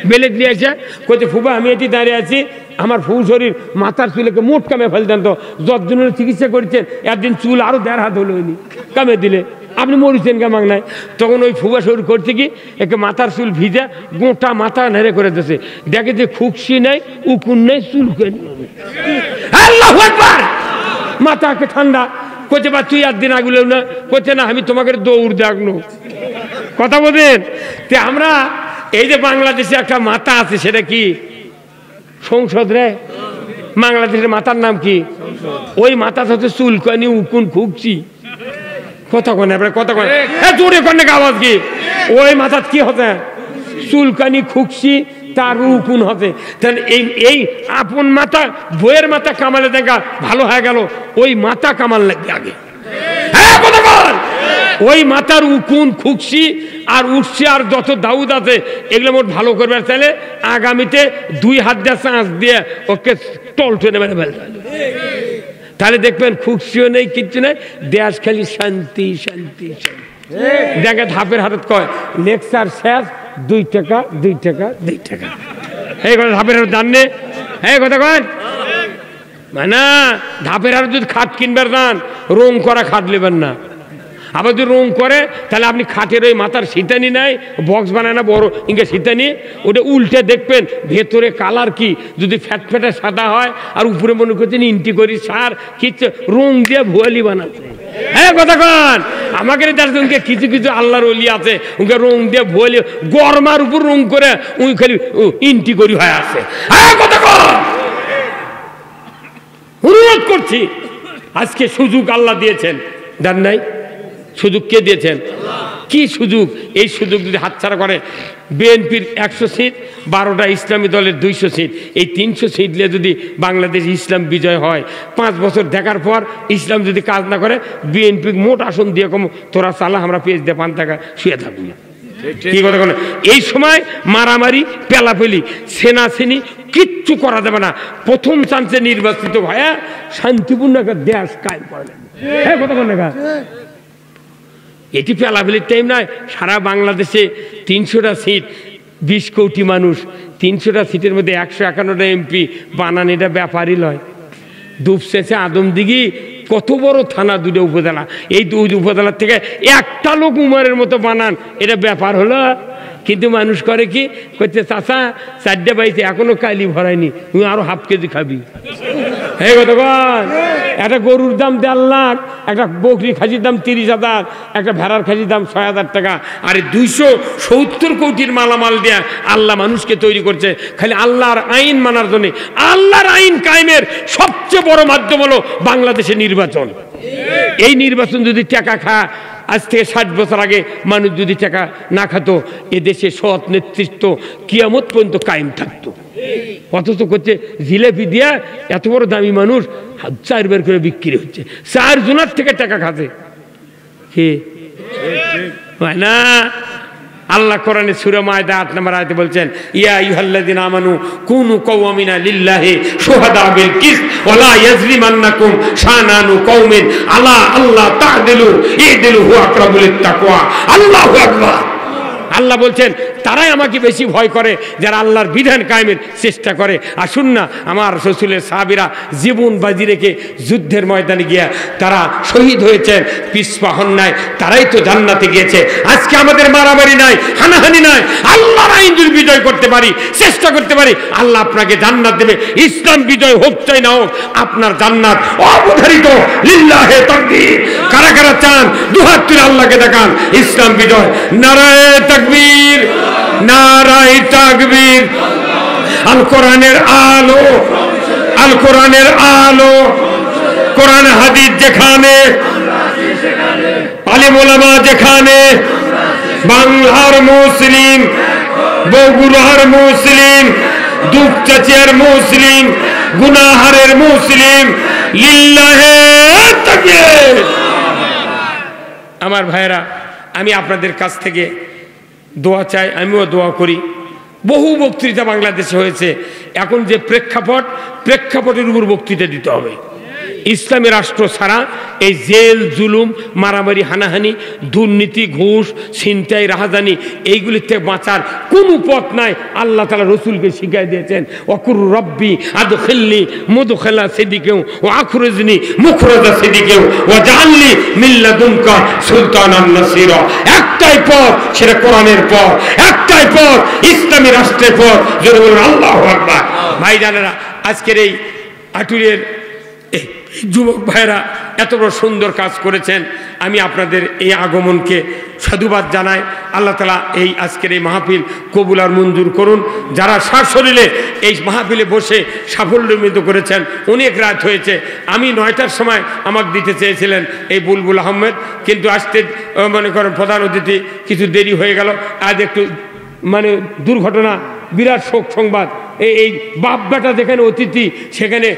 বেলেট নিয়ে আসে, কোথায় ফুবা আমি এটি দাঁড়িয়ে আছি, আমার ফুল শরীর মাথার চুলেকে মোট কামে ফেলতেন, তো যতজনের চিকিৎসা করেছেন একদিন চুল আরো 1.5 হাত হলো হয়নি, কামে দিলে আপনি মরিছেন কামাং নাই। তখন ওই ফুবা শরীর করছে কি, একে মাথার চুল ভিজা গোটা মাথা নেড়ে করে দিয়েছে, দেখে যে খুকসি নাই, উকুন নেই, চুল আল্লাহু আকবার, মাথাকে ঠান্ডা করছে। বা তুই একদিন আগুলেও না করছে না, আমি তোমাকে দৌড় দেখলো কথা বলেন। তে আমরা এই যে বাংলাদেশে একটা মাথা আছে, সেটা কি সংসদ রে, বাংলাদেশের মাথার নাম কি? ওই মাথা হচ্ছে চুলকানি, উকুন, খুকসি, কথা কোন কথা কোন জোরে কোনে আওয়াজ কি, ওই মাথা কি হতে চুলকানি, খুকসি, তার উকুন হতে। তাহলে এই আপন মাথা বইয়ের মাথা কামালে দেখা ভালো হয়ে গেল, ওই মাথা কামাল লাগবে আগে। হ্যাঁ কথা বল, ওই মাথার উকুন, খুকসি আর উঠছে আর যত দাউদ আছে এগুলো মোট ভালো করবে, তাহলে আগামীতে 2 হাত দিয়ে চাঁচ দিয়ে ওকে টলটে মেরে ফেলতে, তাহলে দেখবেন খুকসিও নেই, কিচ্ছু নেই, দেশ খালি শান্তি শান্তি শান্তি। দেখে ধাপের হাতত কয় লেকচার শেষ, 2 টাকা 2 টাকা 2 টাকা, এই কথা ধাপের হাত জানলে এই কথা কয় মানে ধাপের হাত যদি খাট কিনবার যান, রং করা খাট নেবেন না। আবার যদি রং করে তাহলে আপনি খাটের ওই মাথার সিটানি নাই, বক্স বানায় না বড় ইঙ্গে সিটানি, ওটা উল্টে দেখবেন ভেতরে কালার কি, যদি ফ্যাটফ্যাটে সাদা হয় আর উপরে মনে করছেন ইন্টি করি সার কিচ্ছু, রং দিয়ে ভুয়ালি বানাচ্ছে। হ্যাঁ কথা কন, আমাকে উনকে কিছু কিছু আল্লাহর ওলি আছে, উনকে রং দিয়ে ভুয়ালি গরমার উপর রং করে উই খালি ইন্টি করি হয়ে আছে। হ্যাঁ কথা কন, অনুরোধ করছি, আজকে সুযোগ আল্লাহ দিয়েছেন, দেন নাই? সুযোগ কে দিয়েছেন? কি সুযোগ? এই সুযোগ যদি হাতছাড়া করে, বিএনপির 100 সিট, 12টা ইসলামী দলের 200 সিট, এই 300 সিট নিয়ে যদি বাংলাদেশ ইসলাম বিজয় হয়, 5 বছর দেখার পর ইসলাম যদি কাজ না করে, বিএনপি মোট আসন দিয়ে কম তোরা চালা, আমরা পেজ দিয়ে 5 টাকা শুয়ে থাকবো। কি কথা বলে, এই সময় মারামারি, পেলাপেলি, সেনাসেনি কিচ্ছু করা যাবে না। প্রথম চান্সে নির্বাচিত ভাইয়া শান্তিপূর্ণ একটা দেশ কায়েম করে। হ্যাঁ কথা বলে না, এটি পেলাপেলির টাইম নয়। সারা বাংলাদেশে 300টা সিট, 20 কোটি মানুষ, 300টা সিটের মধ্যে 151টা এমপি বানান, এটা ব্যাপারই নয়। দুপসেছে আদমদিঘি কত বড় থানা, 2টা উপজেলা, এই 2 উপজেলার থেকে একটা লোক উমারের মতো বানান, এটা ব্যাপার হলো। কিন্তু মানুষ করে কি করছে, চাচা 4টে বাইছে এখনো কালি ভরায়নি, তুই আরো হাফ কেজি খাবি। এই কথা বল, একটা গরুর দাম 1.5 লাখ, একটা বকরি খাসির দাম 30,000, একটা ভেড়ার খাসির দাম 6,000 টাকা, আর 270 কোটির মালামাল দেয়া আল্লাহ মানুষকে তৈরি করছে খালি আল্লাহর আইন মানার জন্য। আল্লাহর আইন কায়েমের সবচেয়ে বড় মাধ্যম হলো বাংলাদেশের নির্বাচন। এই নির্বাচন যদি টাকা খায়, আজ থেকে 60 বছর আগে মানুষ যদি টাকা না খাতো, এদেশে সৎ নেতৃত্ব কিয়ামত পর্যন্ত কায়েম থাকতো। অথচ করছে জিলেপি দিয়া এত বড় দামি মানুষ 4 বের করে বিক্রি হচ্ছে, 4 জনের থেকে টাকা খাচ্ছে। কে না? আল্লাহ কোরআনে সূরা মায়দা 8 নম্বর আয়াতে বলছেন, ইয়া আইয়ুহাল্লাযিনা আমানু কুনু কওয়ামিনা লিল্লাহি শুহাদা বিল কিস ওয়া লা ইয়াজলিমান্নাকুম শানানু কওমিন আলা আল্লাহ তা'দিলু ইদিলু হুয়া আকরাবু লিত তাকওয়া। আল্লাহু আকবার। আল্লাহ বলছেন তারাই আমাকে বেশি ভয় করে যারা আল্লাহর বিধান কায়েমের চেষ্টা করে। আসুন না, আমার রাসূলের সাহাবীরা জীবন বাজি রেখে যুদ্ধের ময়দানে গিয়া তারা শহীদ হয়েছেন, পিছপা হন নাই, তারাই তো জান্নাতে গিয়েছে। আজকে আমাদের মারামারি নাই, হানাহানি নাই, আল্লাহর আইন যদি বিজয় করতে পারি, চেষ্টা করতে পারি, আল্লাহ আপনাকে জান্নাত দেবে। ইসলাম বিজয় হোক চাই না হোক, আপনার জান্নাত অবধারিত। লিল্লাহে তাকবীর। কারা কারা চান দুহাত তুলে আল্লাহকে দেখান ইসলাম বিজয়। নারায়ে তাকবীর, নারায়ে তাকবীর। আল কোরআনের আলো, আল কোরআনের আলো, কোরআন হাদিস যেখানে, আলেম ওলামা যেখানে, বাংলার মুসলিম, বগুড়ার মুসলিম, দুপচাচিয়ার মুসলিম, গুনাহারের মুসলিম। লিল্লাহে তাকবীর। আমার ভাইরা, আমি আপনাদের কাছ থেকে দোয়া চাই, আমিও দোয়া করি। বহু বক্তৃতা বাংলাদেশে হয়েছে, এখন যে প্রেক্ষাপটের উপর বক্তৃতা দিতে হবে। ইসলামী রাষ্ট্র ছাড়া এই জেল জুলুম, মারামারি, হানাহানি, দুর্নীতি, ঘুষ, ছিনতাই, রাহাজানি, এইগুলিতে বাঁচার কোনো পথ নাই। আল্লাহ তাআলা রসুলকে শিখিয়ে দিয়েছেন, ওয়াকুর রব্বি আদখিলনি মুদখিলা সিদিকিন ওয়া আখরিজনি মুখরাজা সিদিকিন ওয়া জাআলনি মিন লাদুনকা সুলতানান নাসীরা। একটাই পথ, সেটা কোরআনের পথ। একটাই পথ, ইসলামী রাষ্ট্রের পথ। যদি বলেন আল্লাহু আকবার। ভাইজানেরা, আজকের এই আটুরের যুবক ভাইরা এত বড় সুন্দর কাজ করেছেন। আমি আপনাদের এই আগমনকে সাধুবাদ জানাই। আল্লাহ তাআলা এই আজকের এই মাহফিল কবুল আর মঞ্জুর করুন। যারা সশরীরে এই মাহফিলে বসে সাফল্যমণ্ডিত করেছেন, অনেক রাত হয়েছে। আমি 9টার সময় আমাকে দিতে চেয়েছিলেন এই বুলবুল আহমেদ, কিন্তু আসতে মনে করেন প্রধান অতিথি কিছু দেরি হয়ে গেল। আজ একটু মানে দুর্ঘটনা, বিরাট শোক সংবাদ। এই বাপ বেটা যেখানে অতিথি, সেখানে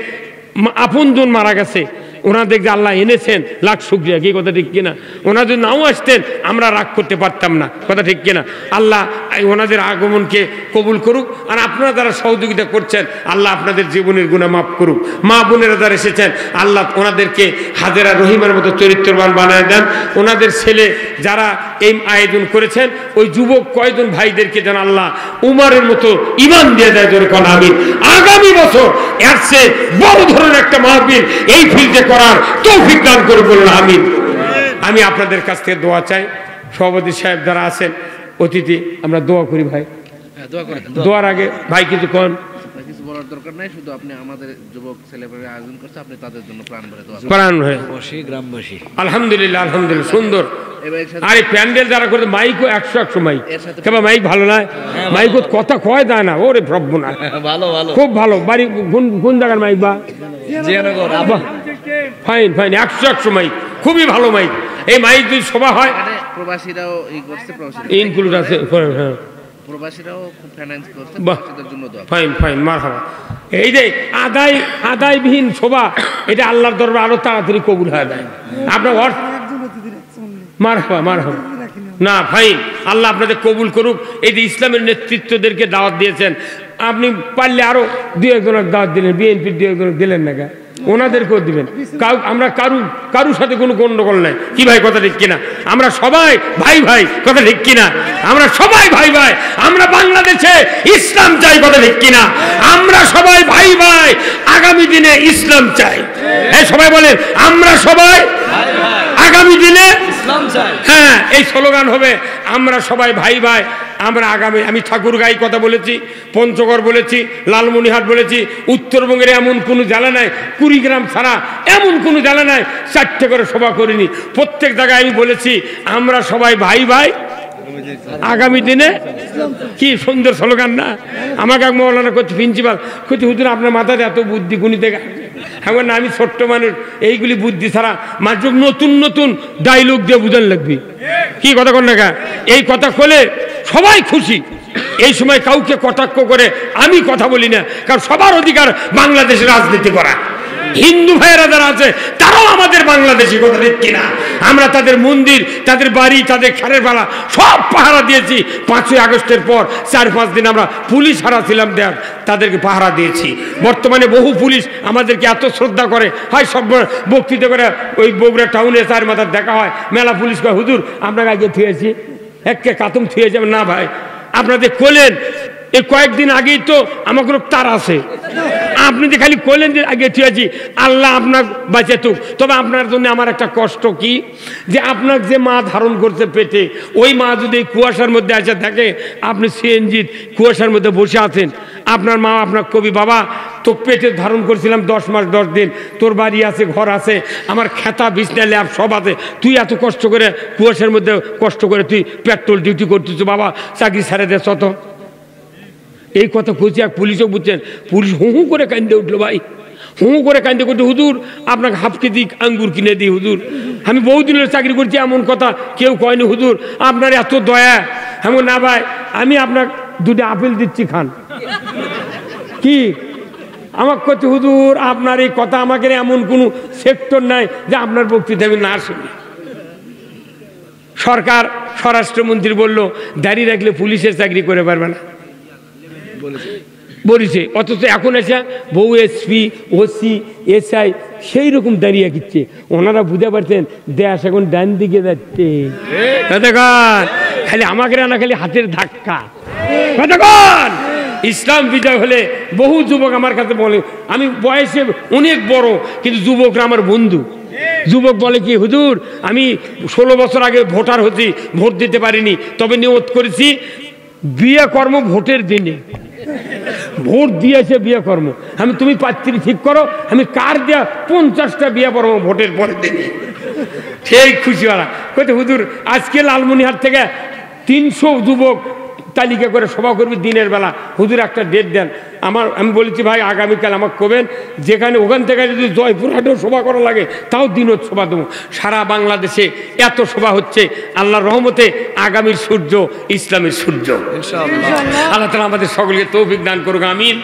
আপনজন মারা গেছে। ওনাদের যে আল্লাহ এনেছেন, লাখ শুকরিয়া। কি কথা ঠিক কিনা? ওনারা যদি নাও আসতেন আমরা রাগ করতে পারতাম না, কথা ঠিক কিনা? আল্লাহ ওনাদের আগমনকে কবুল করুক। আর আপনারা যারা সহযোগিতা করছেন, আল্লাহ আপনাদের জীবনের গুনাহ মাফ করুক। মা বোনেরা যারা এসেছেন, আল্লাহ ওনাদেরকে হাজেরা রহিমের মতো চরিত্রবান বানায় দেন। ওনাদের ছেলে যারা এই আয়োজন করেছেন, ওই যুবক কয়েকজন ভাইদেরকে যেন আল্লাহ উমারের মতো ঈমান দিয়ে দেয়। জোরে কোন আমিন। আগামী বছর এর চেয়ে বড় ধরনের একটা মাহফিল এই ফিল্ডে করার তৌফিক দান করে বলুন আমিন। আমি আপনাদের কাছ থেকে দোয়া চাই। সভাপতি সাহেব যারা আছেন, অতিথি, আমরা দোয়া করি ভাই। দোয়ার আগে ভাই কিছু কোন কিছু বলার দরকার নাই, শুধু আপনি আমাদের যুবক ছেলেপেলেরা আয়োজন করছে, আপনি তাদের জন্য প্রাণ ভরে দোয়া করুন। প্রাণ ভরে গ্রামবাসী আলহামদুলিল্লাহ, আলহামদুলিল্লাহ, সুন্দর। আরে প্যান্ডেল যারা করে, মাইকও 100 মাইক। কেবা মাইক ভালো নয়, মাইক কথা কয় দেয় না। ওরে প্রভু না, ভালো ভালো, খুব ভালো। বাড়ি কোন জায়গার মাইক? বা ফাইন ফাইন, 100 মাইক, খুবই ভালো মাইক। এই মাইক যদি সভা হয়, প্রবাসীরাও এই করছে, ইনক্লুড আছে, হ্যাঁ, প্রবাসীরাও খুব ফাইন্যান্স করছে, প্রবাসীদের জন্য দোয়া। ফাইন ফাইন, মারহাবা। এই যে আদায়বিহীন সভা, এটা আল্লাহর দরবারে আরো তাড়াতাড়ি কবুল হয়ে যায়। আপনার মারহাবা, মারহাবা। না ফাইন, আল্লাহ আপনাদের কবুল করুক। এই যে ইসলামের নেতৃত্বদেরকে দাওয়াত দিয়েছেন, আপনি পারলে আরো 2-1জনের দাওয়াত দিলেন, বিএনপির 2-1জনের দিলেন না, ওনাদেরকেও দিবেন। আমরা কারুর সাথে কোনো গন্ডগোল নাই। কি ভাই, কথা ঠিক কিনা? আমরা সবাই ভাই ভাই, কথা ঠিক কিনা? আমরা সবাই ভাই ভাই। আমরা বাংলাদেশে ইসলাম চাই, কথা ঠিক কিনা? আমরা সবাই ভাই ভাই, আগামী দিনে ইসলাম চাই। হ্যাঁ, সবাই বলেন আমরা সবাই আগামী দিনে ইসলাম চাই। হ্যাঁ, এই স্লোগান হবে, আমরা সবাই ভাই ভাই। আমরা আগামী, আমি ঠাকুরগাঁই কথা বলেছি, পঞ্চগড় বলেছি, লালমনিহাট বলেছি। উত্তরবঙ্গের এমন কোনো জেলা নাই, কুড়িগ্রাম ছাড়া এমন কোনো জেলা নাই 4টে করে সভা করিনি। প্রত্যেক জায়গায় আমি বলেছি আমরা সবাই ভাই ভাই, আগামী দিনে। কি সুন্দর স্লোগান না? আমাকে এক মৌলানা করছে, প্রিন্সিপাল করছে, হুজুর আপনার মাথায় এত বুদ্ধি গুণিতে এখন না, আমি ছোট্ট মানুষ, এইগুলি বুদ্ধি ছাড়া মাত্র নতুন নতুন ডায়লগ দিয়ে বুঝান লাগবি। কি কথা কন না? এই কথা বলে সবাই খুশি। এই সময় কাউকে কটাক্ষ করে আমি কথা বলি না, কারণ সবার অধিকার বাংলাদেশের রাজনীতি করা। হিন্দু ভাইয়েরা যারা আছে তারাও আমাদের বাংলাদেশি, কথা ঠিক কিনা? আমরা তাদের মন্দির, তাদের বাড়ি, তাদের খারের পালা সব পাহারা দিয়েছি। 5ই আগস্টের পর 4-5 দিন আমরা পুলিশ হারা ছিলাম, তাদেরকে পাহারা দিয়েছি। বর্তমানে বহু পুলিশ আমাদেরকে এত শ্রদ্ধা করে, হয় সব বক্তৃতা করে। ওই বগুড়া টাউনে 4 মাথার দেখা হয়, মেলা পুলিশ কয়, হুজুর আপনাকে আগে থুয়েছি, একে কাতুম থুয়ে যাবেন না ভাই, আপনাদের কোলেন এই কয়েকদিন আগেই তো আমাকে তার আছে, আপনি যে খালি কোলেন যে আগে ঠিক আছি, আল্লাহ আপনার বাঁচে তুক। তবে আপনার জন্য আমার একটা কষ্ট কি, যে আপনার যে মা ধারণ করছে পেটে, ওই মা যদি কুয়াশার মধ্যে আসে থাকে, আপনি সিএনজির কুয়াশার মধ্যে বসে আছেন, আপনার মা আপনার কবি বাবা তো পেটে ধারণ করছিলাম 10 মাস 10 দিন, তোর বাড়ি আছে, ঘর আছে, আমার খেতা বিছনা ল্যাব সব আছে, তুই এত কষ্ট করে কুয়াশার মধ্যে কষ্ট করে তুই পেট্রোল ডিউটি করতেছ, বাবা চাকরি ছেড়ে দে শত। এই কথা খুঁজছে এক পুলিশও বুঝছেন, পুলিশ হু হু করে কান্দে উঠলো ভাই, হু হু করে কান্দে করতে, হুজুর আপনাকে হাফ কেজি আঙ্গুর কিনে দিই হুজুর, আমি বহুদিনের চাকরি করছি, এমন কথা কেউ কয়নি হুজুর, আপনার এত দয়া। এমন না ভাই, আমি আপনার 2টা আপেল দিচ্ছি, খান। কি আমাকে করছে হুজুর, আপনার এই কথা, আমাকে এমন কোনো সেক্টর নাই যে আপনার বক্তৃতা আমি না শুনি। সরকার স্বরাষ্ট্রমন্ত্রী বলল দাঁড়িয়ে রাখলে পুলিশের চাকরি করে পারবে না বলেছে, অথচ এখন এসে বহু এসপি ওসি এসআই সেই রকম দাঁড়িয়ে কিচ্ছে। ওনারা বুঝতে পারছেন দেশ এখন ডান দিকে যাচ্ছে। খালি আমাকে না, খালি হাতের ধাক্কা। ইসলাম বিজয় হলে বহু যুবক আমার কাছে বলে, আমি বয়সে অনেক বড় কিন্তু যুবকরা আমার বন্ধু। যুবক বলে কি হুজুর, আমি 16 বছর আগে ভোটার হচ্ছি, ভোট দিতে পারিনি, তবে নিয়ত করেছি বিয়ে কর্ম ভোটের দিনে, ভোট দিয়েছে বিয়ে কর্ম। আমি তুমি পাত্রী ঠিক করো, আমি কার দেয়া 50টা বিয়ে কর্ম ভোটের পরের দিনে। সেই খুশিওয়ালা কইতে হুজুর আজকে লালমনিরহাট থেকে 300 যুবক তালিকা করে সভা করবি দিনের বেলা, হুজুর একটা ডেট দেন। আমি বলেছি ভাই আগামীকাল আমাকে কবেন, যেখানে ওখান থেকে যদি জয়পুরহাটেও সভা করা লাগে তাও দিনত সভা দেবো। সারা বাংলাদেশে এত সভা হচ্ছে, আল্লাহর রহমতে আগামীর সূর্য ইসলামের সূর্য। আল্লাহ তাআলা আমাদের সকলকে তৌফিক দান করুক, আমিন।